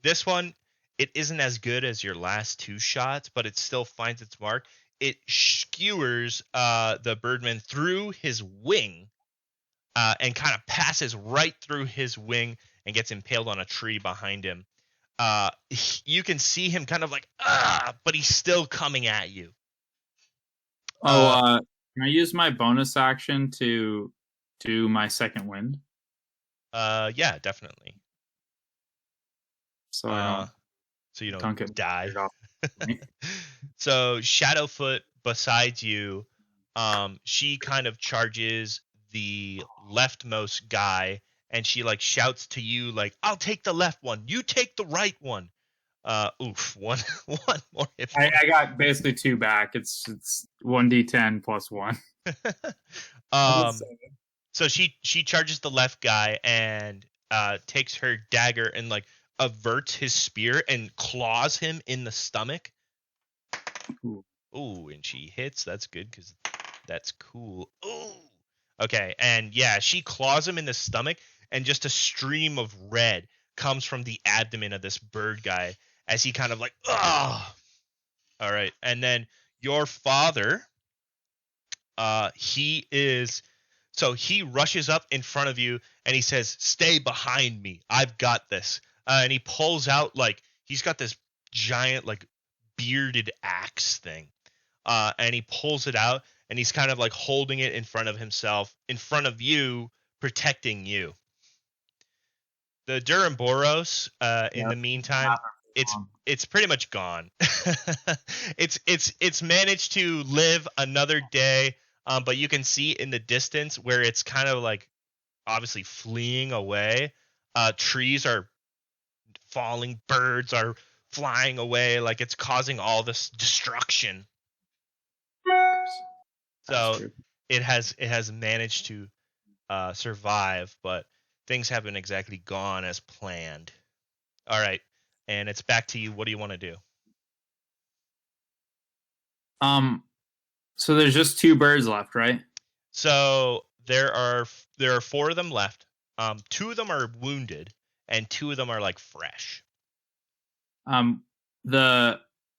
S1: This one, it isn't as good as your last two shots, but it still finds its mark. It skewers the birdman through his wing. And kind of passes right through his wing and gets impaled on a tree behind him. You can see him kind of like, but he's still coming at you.
S2: Can I use my bonus action to do my second wind?
S1: Yeah, definitely.
S2: So
S1: you
S2: don't
S1: don't
S2: get
S1: die.
S2: Right?
S1: So Shadowfoot beside you, she kind of charges the leftmost guy, and she like shouts to you like, "I'll take the left one, you take the right one." One more hit.
S2: I got basically 2 back. It's 1d10 plus 1.
S1: So she charges the left guy and takes her dagger and like averts his spear and claws him in the stomach. Ooh, and she hits. That's good because that's cool. Ooh. Okay, and yeah, she claws him in the stomach, and just a stream of red comes from the abdomen of this bird guy as he kind of like, ugh. All right, and then your father, he rushes up in front of you, and he says, "Stay behind me. I've got this." And he pulls out, like, he's got this giant, like, bearded axe thing. And he pulls it out, and he's kind of like holding it in front of himself, in front of you, protecting you. The Durham Boros, in the meantime, it's pretty much gone. It's managed to live another day, but you can see in the distance where it's kind of like obviously fleeing away. Trees are falling, birds are flying away, like it's causing all this destruction. So it has managed to survive, but things haven't exactly gone as planned. All right, and it's back to you. What do you want to do?
S2: So there's just 2 birds left, right?
S1: So there are 4 of them left. 2 of them are wounded, and 2 of them are like fresh.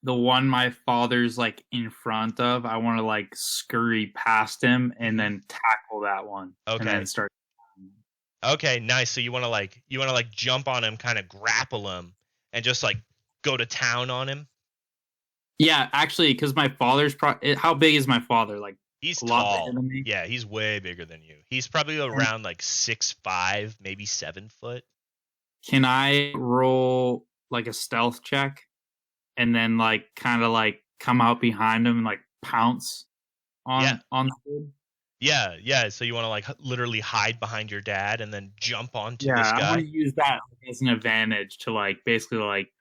S2: The one my father's like in front of, I want to like scurry past him and then tackle that one.
S1: Okay.
S2: And then start.
S1: Okay, nice. So you want to like jump on him, kind of grapple him, and just like go to town on him.
S2: Yeah, actually, because my father's how big is my father? Like
S1: he's
S2: a
S1: tall.
S2: lot bigger than me?
S1: Yeah, he's way bigger than you. He's probably around like 6'5", maybe 7 foot.
S2: Can I roll like a stealth check? And then like kind of like come out behind him and like pounce on the dude?
S1: Yeah. So you want to like literally hide behind your dad and then jump onto
S2: Yeah,
S1: this
S2: I want
S1: guy.
S2: to use that as an advantage to like basically like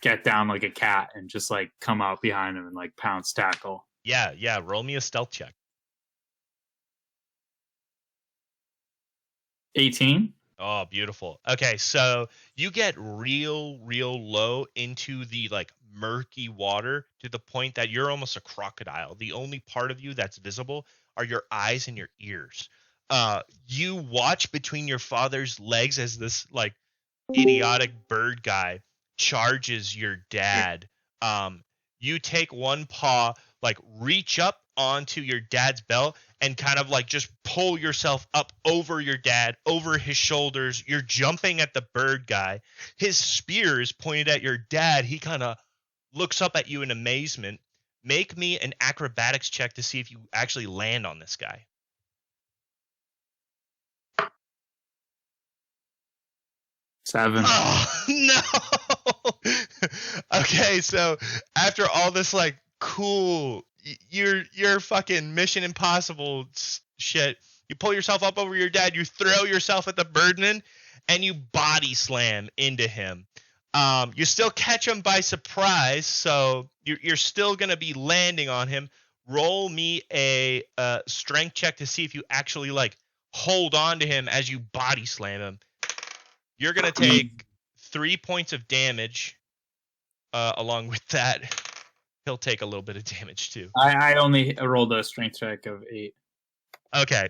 S2: get down like a cat and just like come out behind him and like pounce tackle.
S1: Yeah. Roll me a stealth check.
S2: 18.
S1: Oh, beautiful. Okay, so you get real low into the like murky water to the point that you're almost a crocodile. The only part of you that's visible are your eyes and your ears. You watch between your father's legs as this like idiotic bird guy charges your dad. Um, you take one paw, like reach up onto your dad's belt and kind of like just pull yourself up over your dad, over his shoulders. You're jumping at the bird guy. His spear is pointed at your dad. He kind of looks up at you in amazement. Make me an acrobatics check to see if you actually land on this guy.
S2: 7.
S1: Oh no. Okay, so after all this like cool you're fucking Mission Impossible shit, you pull yourself up over your dad, you throw yourself at the birdman, and you body slam into him. You still catch him by surprise, so you're still gonna be landing on him. Roll me a strength check to see if you actually like hold on to him as you body slam him. You're going to take 3 points of damage. Along with that, he'll take a little bit of damage too.
S2: I only rolled a strength check of 8.
S1: Okay.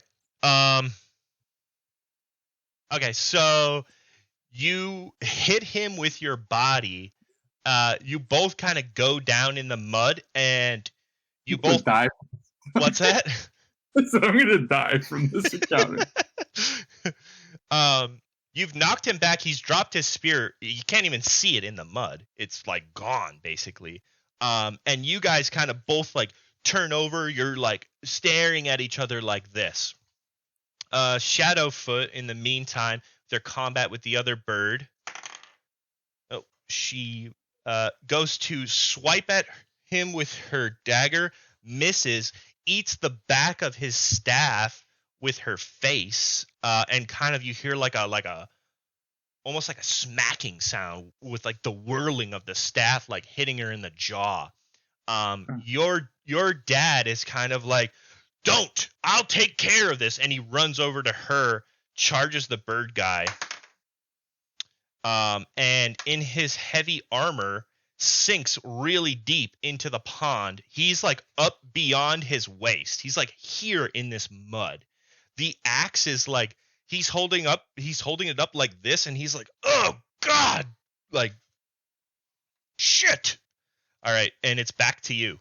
S1: Okay, so you hit him with your body. You both kind of go down in the mud, and you both
S2: die.
S1: What's that?
S2: So I'm gonna die from this encounter.
S1: You've knocked him back. He's dropped his spear. You can't even see it in the mud. It's like gone, basically. And you guys kind of both like turn over. You're like staring at each other like this. Shadowfoot, in the meantime, their combat with the other bird. Oh, she goes to swipe at him with her dagger, misses, eats the back of his staff with her face, and kind of you hear like a almost like a smacking sound with like the whirling of the staff like hitting her in the jaw. Your dad is kind of like, don't, I'll take care of this, and he runs over to her, charges the bird guy, and in his heavy armor sinks really deep into the pond. He's like up beyond his waist. He's like here in this mud. The axe is like he's holding it up like this, and he's like, oh god, like shit. All right, and it's back to you.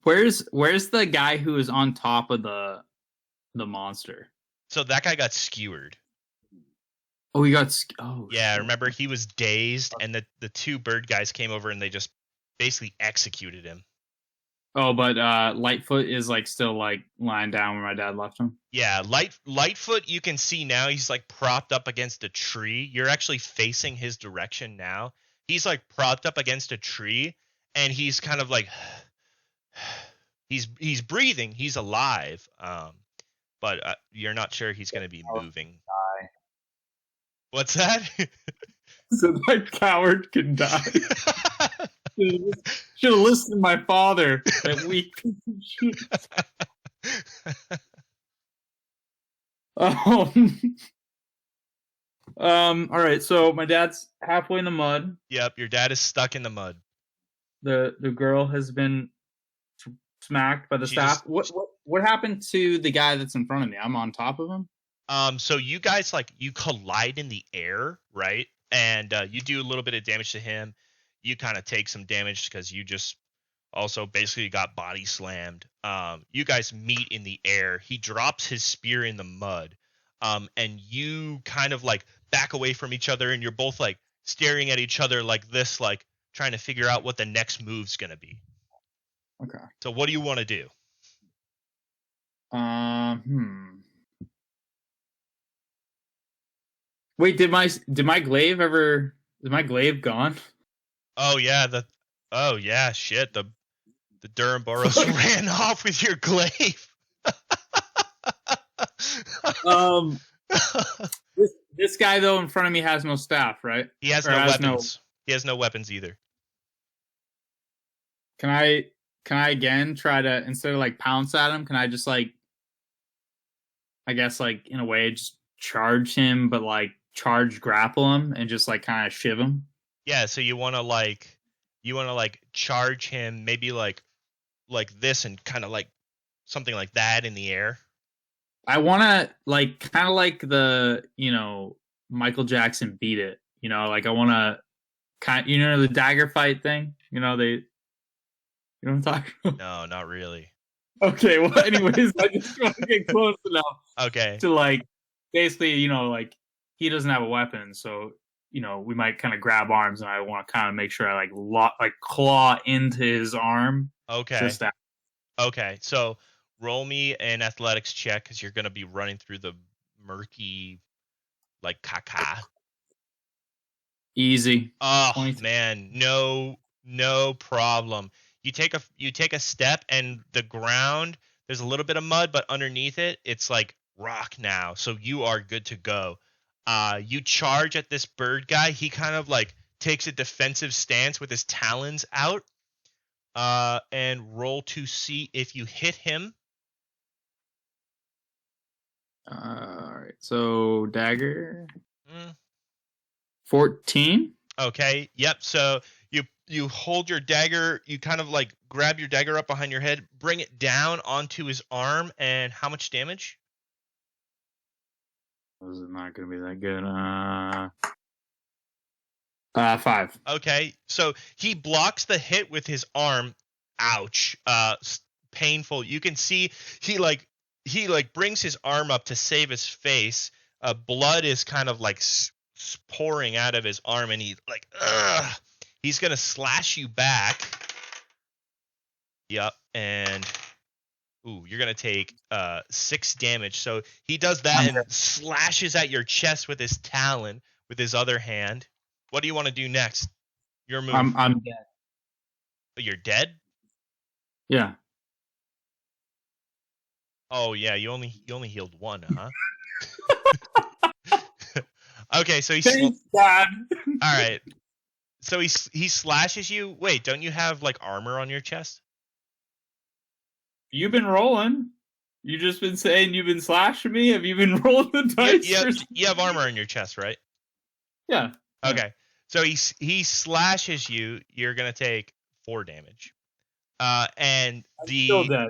S2: Where's the guy who is on top of the monster?
S1: So that guy got skewered.
S2: Oh, he got
S1: yeah, remember he was dazed, and the two bird guys came over and they just basically executed him.
S2: Oh, but Lightfoot is like still like lying down where my dad left him.
S1: Yeah, Lightfoot, you can see now he's like propped up against a tree. You're actually facing his direction now. He's like propped up against a tree, and he's kind of like he's breathing, he's alive, but you're not sure he's going to be moving.
S2: Die.
S1: What's that?
S2: So that coward can die. Should have listened to my father. That weak piece of shit. All right, so my dad's halfway in the mud.
S1: Yep, your dad is stuck in the mud.
S2: The girl has been smacked by the staff. What happened to the guy that's in front of me? I'm on top of him.
S1: So you guys like you collide in the air, right? And you do a little bit of damage to him. You kind of take some damage because you just also basically got body slammed. You guys meet in the air. He drops his spear in the mud. And you kind of like back away from each other, and you're both like staring at each other like this, like trying to figure out what the next move's gonna be.
S2: Okay.
S1: So what do you want to do?
S2: Wait, did my glaive ever? Is my glaive gone?
S1: Oh yeah, shit. The The Duramboros ran off with your glaive.
S2: This guy though in front of me has no staff, right?
S1: He has
S2: Or
S1: no
S2: has
S1: weapons. He has no weapons either.
S2: Can I again try to, instead of like pounce at him, can I just like, I guess like in a way just charge him, but like charge grapple him and just like kind of shiv him?
S1: Yeah, so you want to like charge him maybe like this and kind of like something like that in the air.
S2: I want to like kind of like the, Michael Jackson Beat It, like I want to kind, the dagger fight thing, you know what I'm talking about?
S1: No, not really.
S2: Okay, well, anyways, I just want to get close enough
S1: Okay.
S2: to like basically, like he doesn't have a weapon, so we might kind of grab arms, and I want to kind of make sure I like claw into his arm.
S1: Okay.
S2: Just that.
S1: Okay, so roll me an athletics check because you're gonna be running through the murky, like caca.
S2: Easy.
S1: Oh
S2: 23.
S1: man, no problem. You take a step and the ground, there's a little bit of mud, but underneath it, it's like rock now. So you are good to go. You charge at this bird guy. He kind of like takes a defensive stance with his talons out. And roll to see if you hit him.
S2: All right. So dagger. 14.
S1: Okay. Yep. So you hold your dagger. You kind of like grab your dagger up behind your head, bring it down onto his arm, and how much damage?
S2: This is not going to be that good. 5.
S1: Okay. So he blocks the hit with his arm. Ouch. Painful. You can see he brings his arm up to save his face. Blood is kind of like pouring out of his arm, and he's gonna slash you back. Yep. And you're gonna take 6 damage. So he does that and slashes at your chest with his talon with his other hand. What do you want to do next? Your move.
S2: I'm dead.
S1: You're dead?
S2: Yeah.
S1: Oh yeah, you only healed 1, huh? Okay, so
S2: Thanks, Dad.
S1: All right. So he slashes you. Wait, don't you have like armor on your chest?
S2: You've been rolling. You just been saying you've been slashing me. Have you been rolling the dice?
S1: You have armor on your chest, right?
S2: Yeah.
S1: Okay. So he slashes you. You're gonna take 4 damage. And the
S2: Still dead.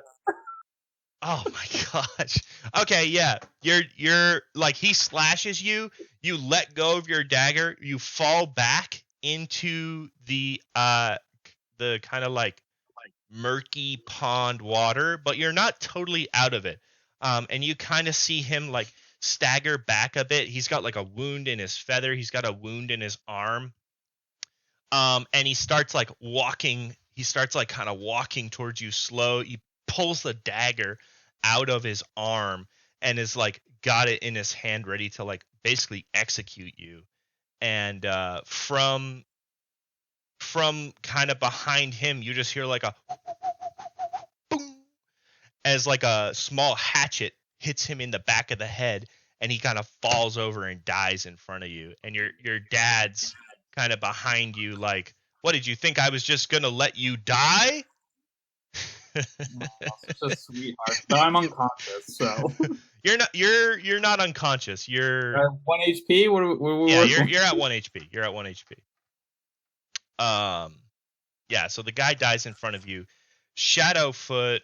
S1: Oh my gosh. Okay, yeah. You're like he slashes you, you let go of your dagger, you fall back into the kind of like murky pond water, but you're not totally out of it. And you kind of see him like stagger back a bit. He's got like a wound in his feather, he's got a wound in his arm. And he starts like kind of walking towards you slow. He pulls the dagger out of his arm and is like got it in his hand ready to like basically execute you. And from kind of behind him, you just hear like a boom as like a small hatchet hits him in the back of the head, and he kind of falls over and dies in front of you. And your dad's kind of behind you like, what, did you think I was just gonna let you die?
S2: Such a sweetheart. But I'm unconscious, so
S1: you're not unconscious. You're
S2: 1 HP.
S1: You're at 1 HP. You're at 1 HP. Yeah. So the guy dies in front of you. Shadowfoot.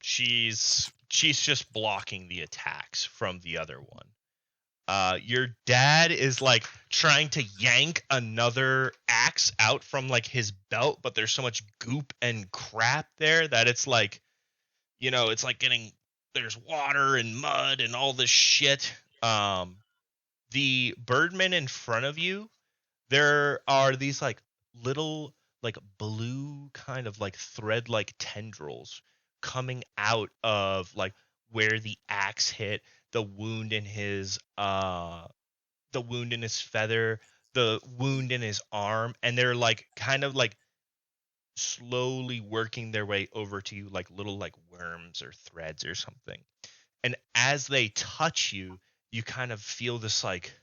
S1: She's just blocking the attacks from the other one. Your dad is like trying to yank another axe out from like his belt, but there's so much goop and crap there that it's like, it's like there's water and mud and all this shit. The birdmen in front of you, there are these like little like blue kind of like thread like tendrils coming out of like where the axe hit, the wound in his feather, the wound in his arm, and they're like kind of like slowly working their way over to you like little like worms or threads or something. And as they touch you, you kind of feel this like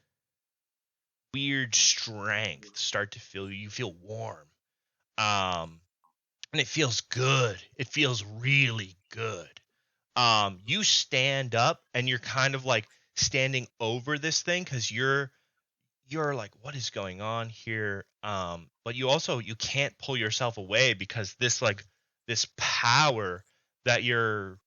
S1: weird strength start to fill you. You feel warm. And it feels good. It feels really good. You stand up and you're kind of like standing over this thing because you're like, what is going on here? But you can't pull yourself away because this power that you're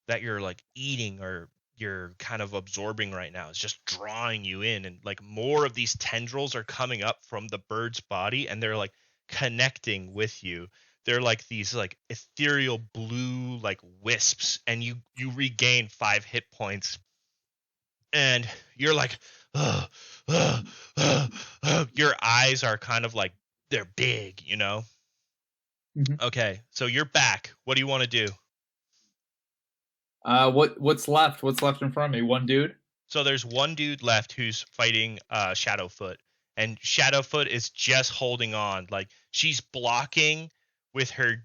S1: like eating or you're kind of absorbing right now is just drawing you in, and like more of these tendrils are coming up from the bird's body and they're like connecting with you. They're like these like ethereal blue like wisps, and you regain 5 hit points, and you're like, ugh, ugh, ugh, ugh. Your eyes are kind of like they're big, you know.
S2: Mhm.
S1: Okay, so you're back. What do you want to do?
S2: What's left? What's left in front of me? One dude.
S1: So there's one dude left who's fighting Shadowfoot, and Shadowfoot is just holding on. Like she's blocking with her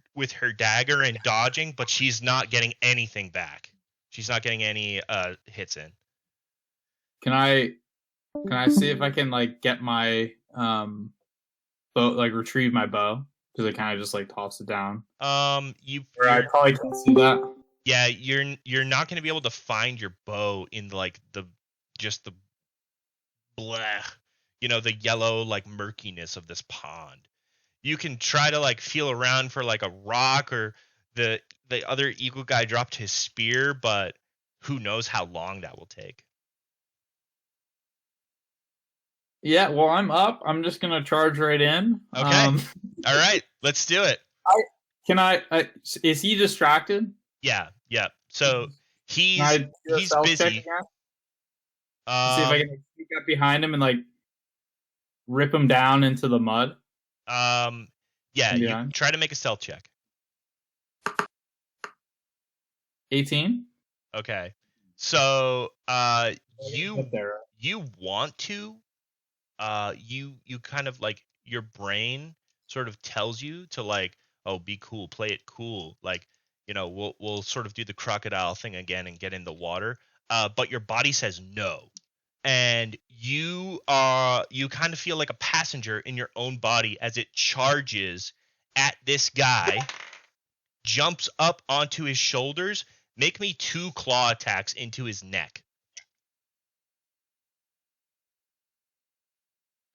S1: dagger and dodging, but she's not getting anything back. She's not getting any hits in.
S2: Can I see if I can like get my bow, like retrieve my bow, because I kind of just like toss it down. Or I probably can't see that.
S1: Yeah, you're not going to be able to find your bow in like the bleh, the yellow like murkiness of this pond. You can try to like feel around for like a rock, or the other eagle guy dropped his spear, but who knows how long that will take.
S2: Yeah, well, I'm up. I'm just gonna charge right in.
S1: Okay. All right, let's do it.
S2: Can I? Is he distracted?
S1: Yeah. So he's
S2: busy. See if I can sneak up behind him and like rip him down into the mud.
S1: Yeah. You try to make a stealth check.
S2: 18.
S1: Okay. So you want to you kind of like your brain sort of tells you to like, oh, be cool, play it cool, like, we'll sort of do the crocodile thing again and get in the water, but your body says no, and you kind of feel like a passenger in your own body as it charges at this guy, jumps up onto his shoulders. Make me 2 claw attacks into his neck.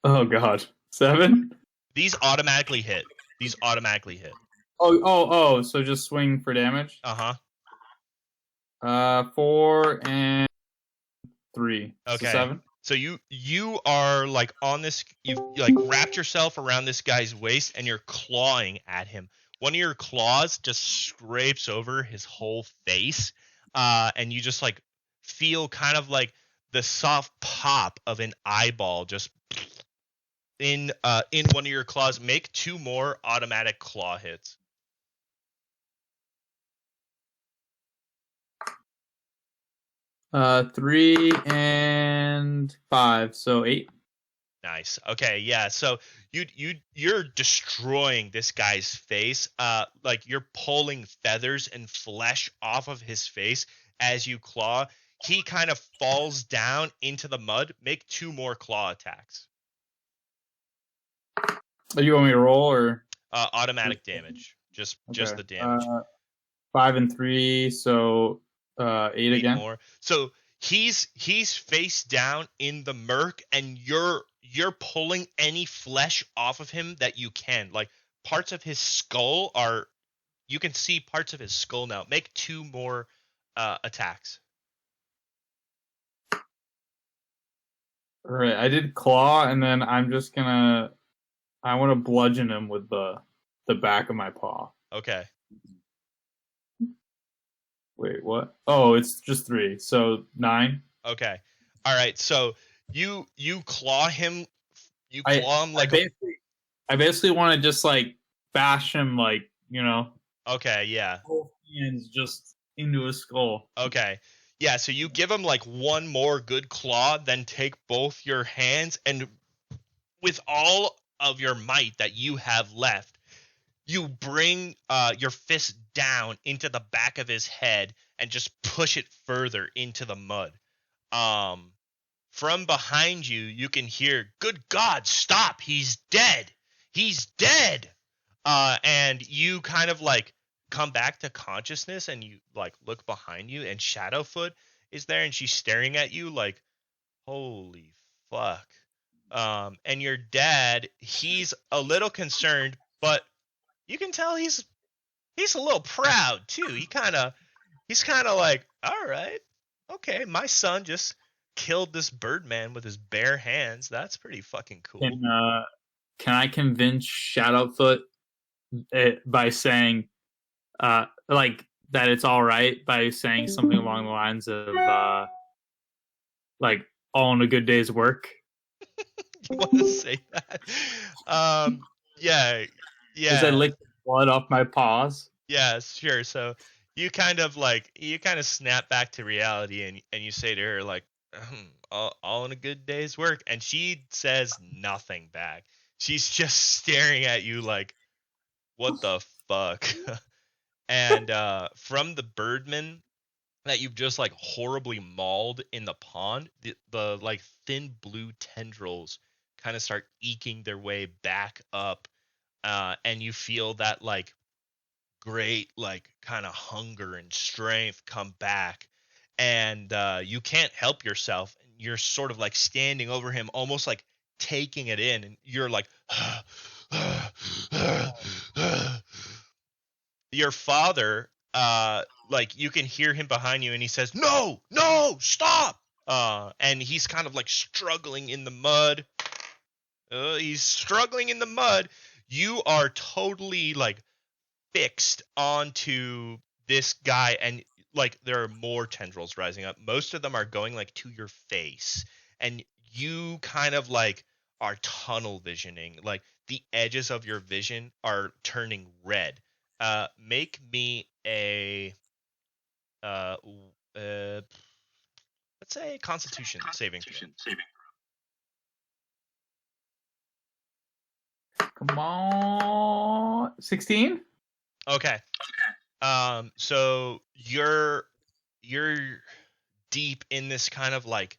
S2: Oh god. 7?
S1: These automatically hit.
S2: Oh, so just swing for damage?
S1: Uh-huh.
S2: 4 and 3.
S1: Okay.
S2: So 7.
S1: So you are like on this, you've like wrapped yourself around this guy's waist and you're clawing at him. One of your claws just scrapes over his whole face, and you just like feel kind of like the soft pop of an eyeball just in one of your claws. Make 2 more automatic claw hits.
S2: Uh, 3 and 5, so 8.
S1: Nice. Okay, yeah. So you're destroying this guy's face. Like you're pulling feathers and flesh off of his face as you claw. He kind of falls down into the mud. Make 2 more claw attacks.
S2: Are you want me to roll or
S1: automatic damage? Just the damage.
S2: 5 and 3, so 8 again.
S1: More. So he's face down in the murk, and you're pulling any flesh off of him that you can. Like parts of his skull you can see parts of his skull now. Make 2 more attacks.
S2: All right, I did claw, and then I want to bludgeon him with the back of my paw.
S1: Okay.
S2: Wait, what? Oh, it's just 3, so 9.
S1: Okay. All right. So you claw him. You claw him like
S2: I basically want to just like bash him, like,
S1: Okay. Yeah.
S2: Both hands just into his skull.
S1: Okay. Yeah. So you give him like 1 more good claw, then take both your hands, and with all of your might that you have left, you bring your fist down into the back of his head and just push it further into the mud. From behind you, you can hear, "Good God, stop! He's dead! He's dead!" And you kind of like come back to consciousness, and you like look behind you, and Shadowfoot is there, and she's staring at you like, "Holy fuck!" And your dad, he's a little concerned, but you can tell he's a little proud too. He's kind of like, "All right, okay, my son just killed this Birdman with his bare hands. That's pretty fucking cool."
S2: Can I convince Shadowfoot by saying, like, that it's all right, by saying something along the lines of, like, all in a good day's work?
S1: You want to say that? Yeah.
S2: As I lick blood off my paws.
S1: Yeah, sure. So you kind of snap back to reality, and you say to her like, all in a good day's work, and she says nothing back. She's just staring at you like, what the fuck? And from the Birdman that you've just like horribly mauled in the pond, the like thin blue tendrils kind of start eking their way back up, and you feel that like great like kind of hunger and strength come back, and you can't help yourself. You're sort of like standing over him, almost like taking it in, and you're like your father, like you can hear him behind you, and he says, "No, stop!" And he's kind of like struggling in the mud. He's struggling in the mud. You are totally like fixed onto this guy, and like there are more tendrils rising up. Most of them are going like to your face, and you kind of like are tunnel visioning. Like the edges of your vision are turning red. Make me a let's say Constitution saving throw.
S2: Come on, 16.
S1: Okay. So you're deep in this kind of like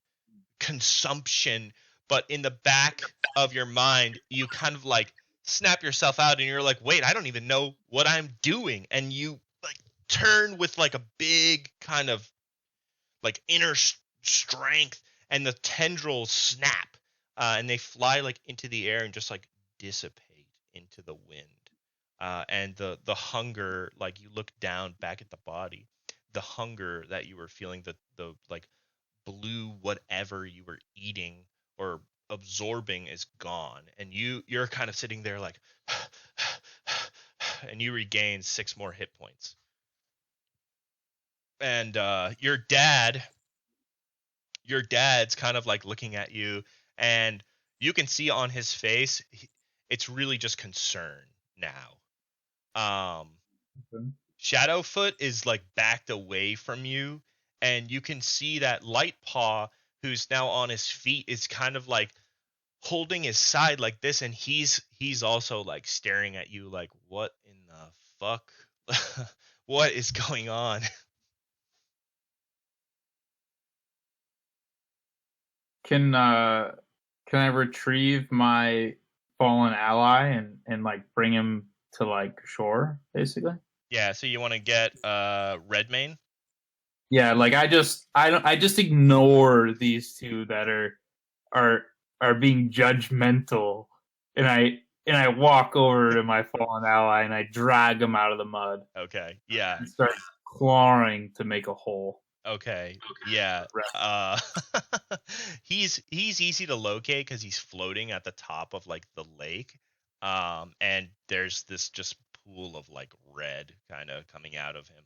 S1: consumption, but in the back of your mind, you kind of like snap yourself out, and you're like, wait, I don't even know what I'm doing. And you like turn with like a big kind of like inner strength, and the tendrils snap, and they fly like into the air and just like dissipate into the wind. And the hunger, like you look down back at the body, the hunger that you were feeling, the like blue whatever you were eating or absorbing is gone, and you're kind of sitting there like and you regain 6 more hit points. And your dad's kind of like looking at you, and you can see on his face it's really just concern now. Shadowfoot is like backed away from you, and you can see that Lightpaw, who's now on his feet, is kind of like holding his side like this, and he's also like staring at you like, what in the fuck? What is going on?
S2: Can I retrieve my fallen ally and like bring him to like shore, basically?
S1: Yeah, so you want to get Redmane?
S2: Yeah, like I just ignore these two that are being judgmental, and I walk over to my fallen ally and I drag him out of the mud.
S1: Okay, yeah.
S2: And start clawing to make a hole.
S1: Okay, yeah. He's easy to locate because he's floating at the top of like the lake, and there's this just pool of like red kind of coming out of him.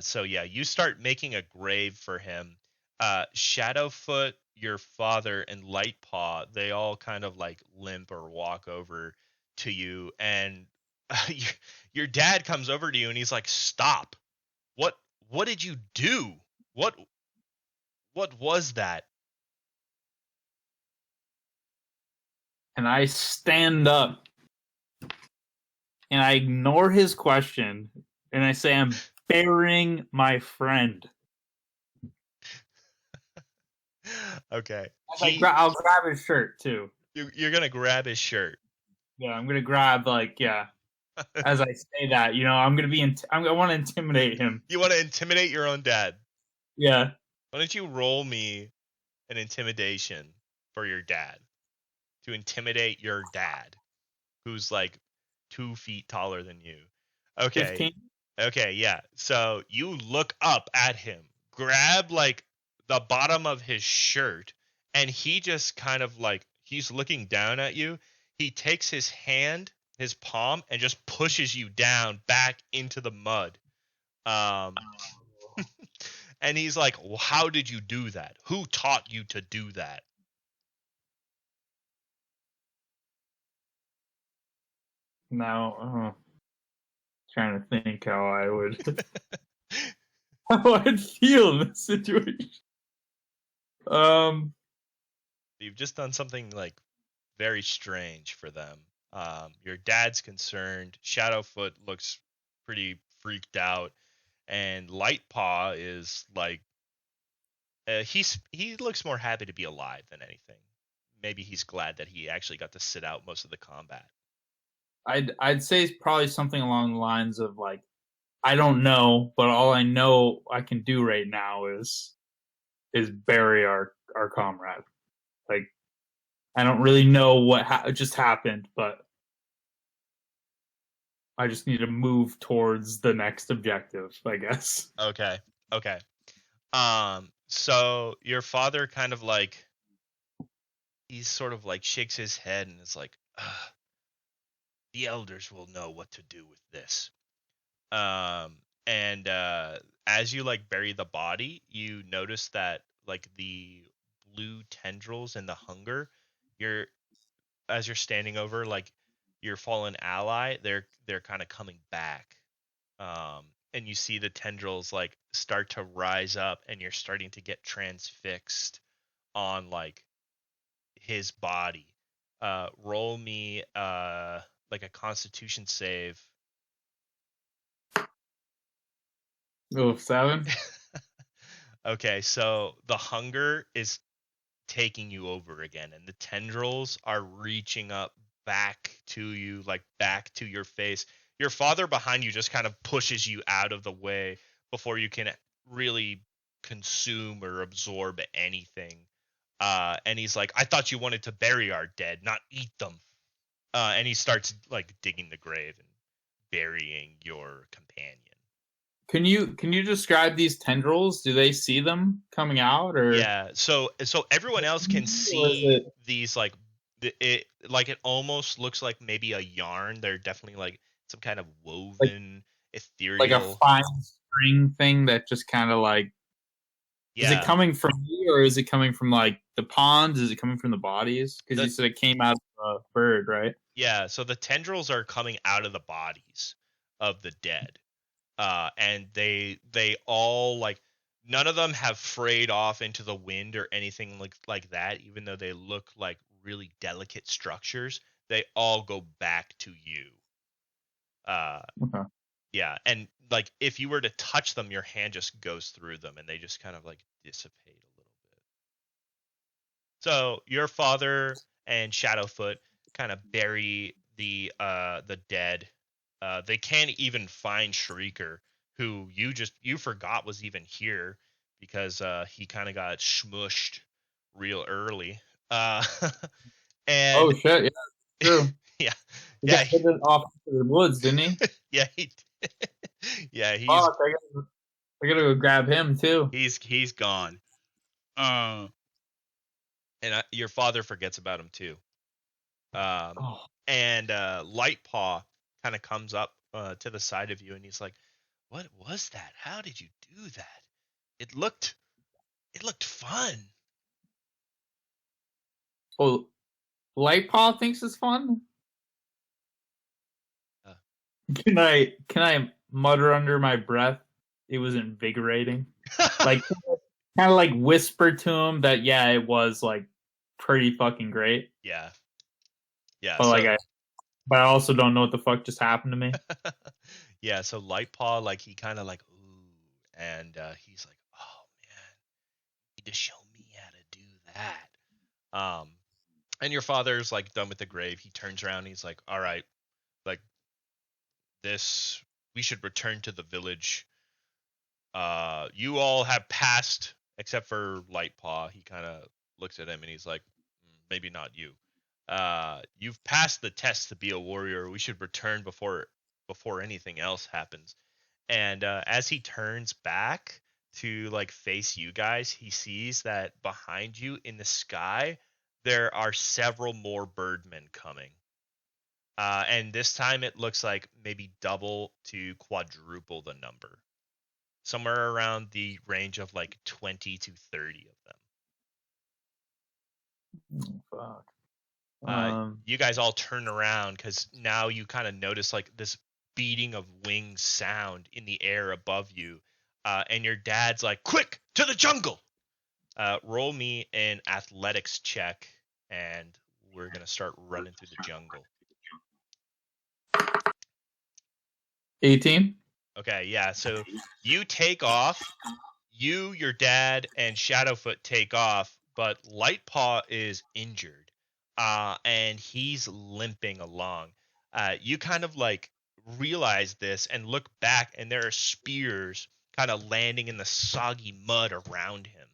S1: So yeah, you start making a grave for him. Shadowfoot, your father, and Lightpaw, they all kind of like limp or walk over to you, and your dad comes over to you and he's like, "Stop! What did you do? What was that?"
S2: And I stand up and I ignore his question, and I say, I'm burying my friend.
S1: Okay.
S2: I'll grab his shirt, too.
S1: You're going to grab his shirt.
S2: Yeah, I'm going to grab, as I say that, I'm going to be, I want to intimidate him.
S1: You want to intimidate your own dad?
S2: Yeah.
S1: Why don't you roll me an intimidation for your dad? To intimidate your dad, who's like 2 feet taller than you. Okay.
S2: 15?
S1: Okay, yeah. So you look up at him, grab like the bottom of his shirt, and he just kind of like, he's looking down at you. He takes his hand, his palm, and just pushes you down back into the mud. And he's like, well, how did you do that? Who taught you to do that?
S2: Now, trying to think how I would, how I'd feel in this situation.
S1: You've just done something like very strange for them. Your dad's concerned. Shadowfoot looks pretty freaked out, and Lightpaw is like, he looks more happy to be alive than anything. Maybe he's glad that he actually got to sit out most of the combat.
S2: I'd say it's probably something along the lines of like, I don't know, but all I know I can do right now is bury our comrade. Like, I don't really know what just happened, but I just need to move towards the next objective, I guess.
S1: Okay. So your father kind of like, he's sort of like shakes his head and is like, the elders will know what to do with this. And as you like bury the body, you notice that like the blue tendrils and the hunger, as you're standing over like your fallen ally, they're kind of coming back. And you see the tendrils like start to rise up, and you're starting to get transfixed on like his body. Roll me like a Constitution save.
S2: Oh, 7?
S1: Okay, so the hunger is taking you over again, and the tendrils are reaching up back to you, like back to your face. Your father behind you just kind of pushes you out of the way before you can really consume or absorb anything. And he's like, I thought you wanted to bury our dead, not eat them. And he starts like digging the grave and burying your companion.
S2: Can you describe these tendrils? Do they see them coming out, or?
S1: Yeah, so everyone else can see these like it almost looks like maybe a yarn. They're definitely like some kind of woven ethereal,
S2: like a fine string thing that just kind of like. Yeah. Is it coming from you, or is it coming from like the ponds? Is it coming from the bodies? Because you said it came out of a bird, right?
S1: Yeah, so the tendrils are coming out of the bodies of the dead. And they all like, none of them have frayed off into the wind or anything like that, even though they look like really delicate structures. They all go back to you.
S2: Okay.
S1: Yeah, and like if you were to touch them, your hand just goes through them, and they just kind of like dissipate a little bit. So your father and Shadowfoot kind of bury the dead. They can't even find Shrieker, who you forgot was even here because he kind of got smushed real early. And
S2: oh shit! Yeah, true.
S1: yeah,
S2: he got hit off into the woods, didn't he?
S1: Yeah, he did. Yeah, he's.
S2: Fuck, I gotta go grab him too.
S1: He's gone. And your father forgets about him too. And Lightpaw kind of comes up to the side of you, and he's like, "What was that? How did you do that? It looked fun."
S2: Oh, Lightpaw thinks it's fun. Can I mutter under my breath? It was invigorating. Like kind of like whisper to him that it was like pretty fucking great.
S1: Yeah. Yeah.
S2: But But I also don't know what the fuck just happened to me.
S1: Yeah, so Lightpaw, like he kind of like ooh, and he's like, oh man, you need to show me how to do that. And your father's like done with the grave. He turns around, and he's like, all right, like this, we should return to the village. You all have passed, except for Lightpaw. He kind of looks at him and he's like, maybe not you. You've passed the test to be a warrior. We should return before anything else happens. And as he turns back to like face you guys, he sees that behind you in the sky there are several more birdmen coming. And this time it looks like maybe double to quadruple the number. Somewhere around the range of like 20 to 30 of them.
S2: Fuck.
S1: You guys all turn around because now you kind of notice like this beating of wings sound in the air above you. And your dad's like, quick, to the jungle! Roll me an athletics check, and we're going to start running through the jungle.
S2: 18.
S1: Okay, yeah, so you take off. You, your dad, and Shadowfoot take off, but Lightpaw is injured. And he's limping along. You kind of like realize this and look back, and there are spears kind of landing in the soggy mud around him.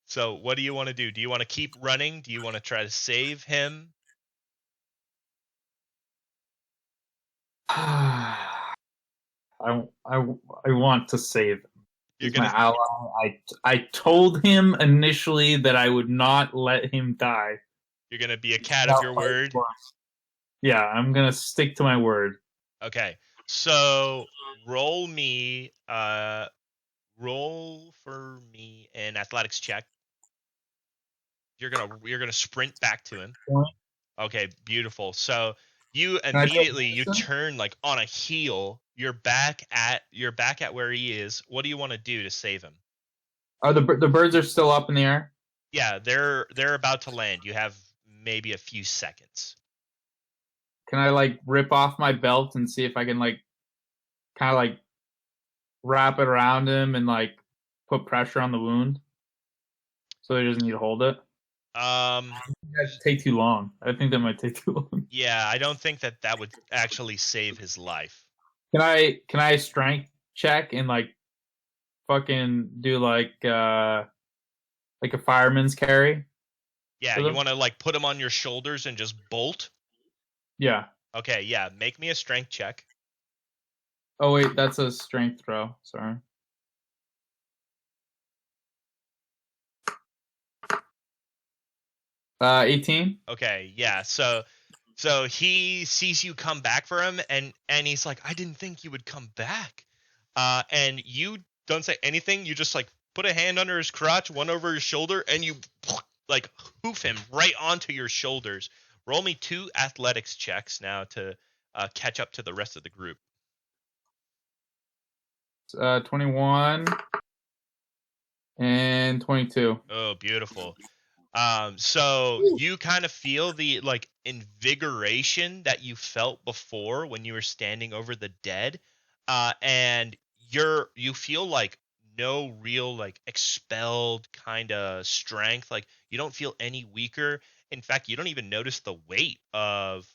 S1: So what do you want to do? Do you want to keep running? Do you want to try to save him?
S2: I want to save him. He's my ally. I told him initially that I would not let him die.
S1: You're gonna be a cat of your word?
S2: Yeah, I'm gonna stick to my word.
S1: Okay. So roll for me an athletics check. You're gonna sprint back to him. Okay, beautiful. So you immediately turn like on a heel. You're back at where he is. What do you want to do to save him?
S2: Are the birds are still up in the air?
S1: Yeah, they're about to land. You have maybe a few seconds.
S2: Can I like rip off my belt and see if I can like kind of like wrap it around him and like put pressure on the wound so he doesn't need to hold it? That take too long. I think that might take too long.
S1: Yeah, I don't think that would actually save his life.
S2: Can I strength check and like fucking do like a fireman's carry?
S1: Yeah, you want to like put him on your shoulders and just bolt?
S2: Yeah.
S1: Okay, yeah, make me a strength check.
S2: Oh wait, that's a strength throw. Sorry. Uh, 18.
S1: Okay, yeah. So he sees you come back for him, and he's like, I didn't think you would come back. And you don't say anything. You just like put a hand under his crotch, one over his shoulder, and you like hoof him right onto your shoulders. Roll me 2 athletics checks now to catch up to the rest of the group.
S2: 21 and 22.
S1: Oh, beautiful. So you kind of feel the like invigoration that you felt before when you were standing over the dead, and you feel like no real like expelled kind of strength. Like you don't feel any weaker. In fact, you don't even notice the weight of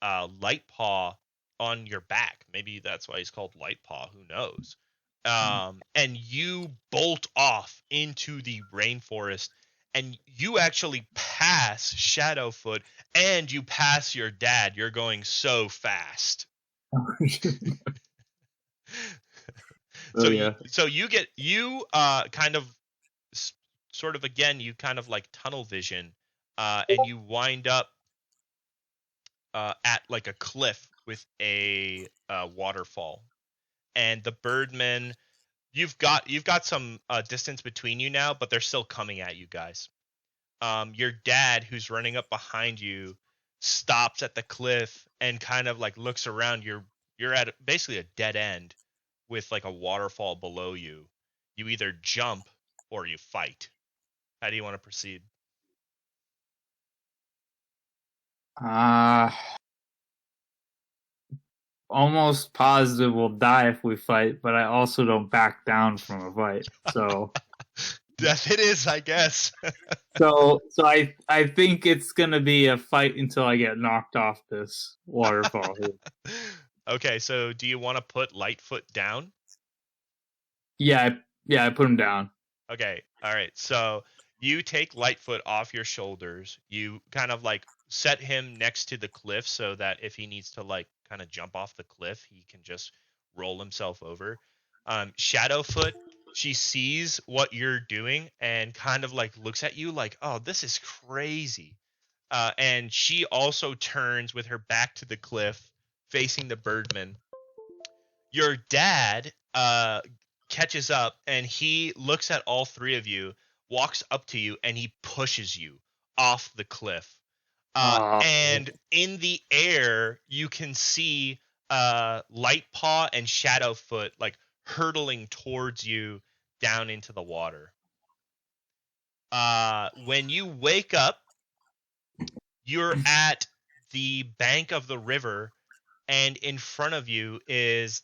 S1: Lightpaw on your back. Maybe that's why he's called Lightpaw. Who knows? And you bolt off into the rainforest. And you actually pass Shadowfoot, and you pass your dad. You're going so fast. So you get kind of sort of again, you kind of like tunnel vision, and you wind up at like a cliff with a waterfall, and the birdmen. You've got some distance between you now, but they're still coming at you guys. Your dad, who's running up behind you, stops at the cliff and kind of like looks around. You're at basically a dead end with like a waterfall below you. You either jump or you fight. How do you want to proceed?
S2: Almost positive we'll die if we fight, but I also don't back down from a fight. So
S1: Death it is, I guess.
S2: so I think it's gonna be a fight until I get knocked off this waterfall here.
S1: Okay, so do you want to put Lightfoot down?
S2: Yeah, I put him down.
S1: Okay, all right. So you take Lightfoot off your shoulders. You kind of like set him next to the cliff so that if he needs to like kind of jump off the cliff, he can just roll himself over. Shadowfoot, she sees what you're doing and kind of like looks at you like, "Oh, this is crazy." And she also turns with her back to the cliff, facing the birdman. Your dad catches up and he looks at all three of you, walks up to you, and he pushes you off the cliff. And in the air, you can see Lightpaw and Shadowfoot like hurtling towards you down into the water. When you wake up, you're at the bank of the river, and in front of you is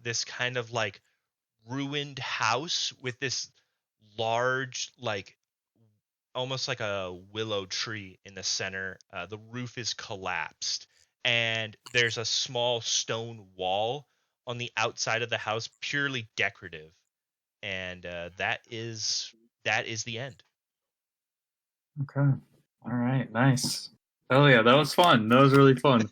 S1: this kind of like ruined house with this large, like almost like a willow tree in the center. The roof is collapsed, and there's a small stone wall on the outside of the house, purely decorative. And that is the end.
S2: Okay. All right. Nice. Oh yeah, that was fun. That was really fun.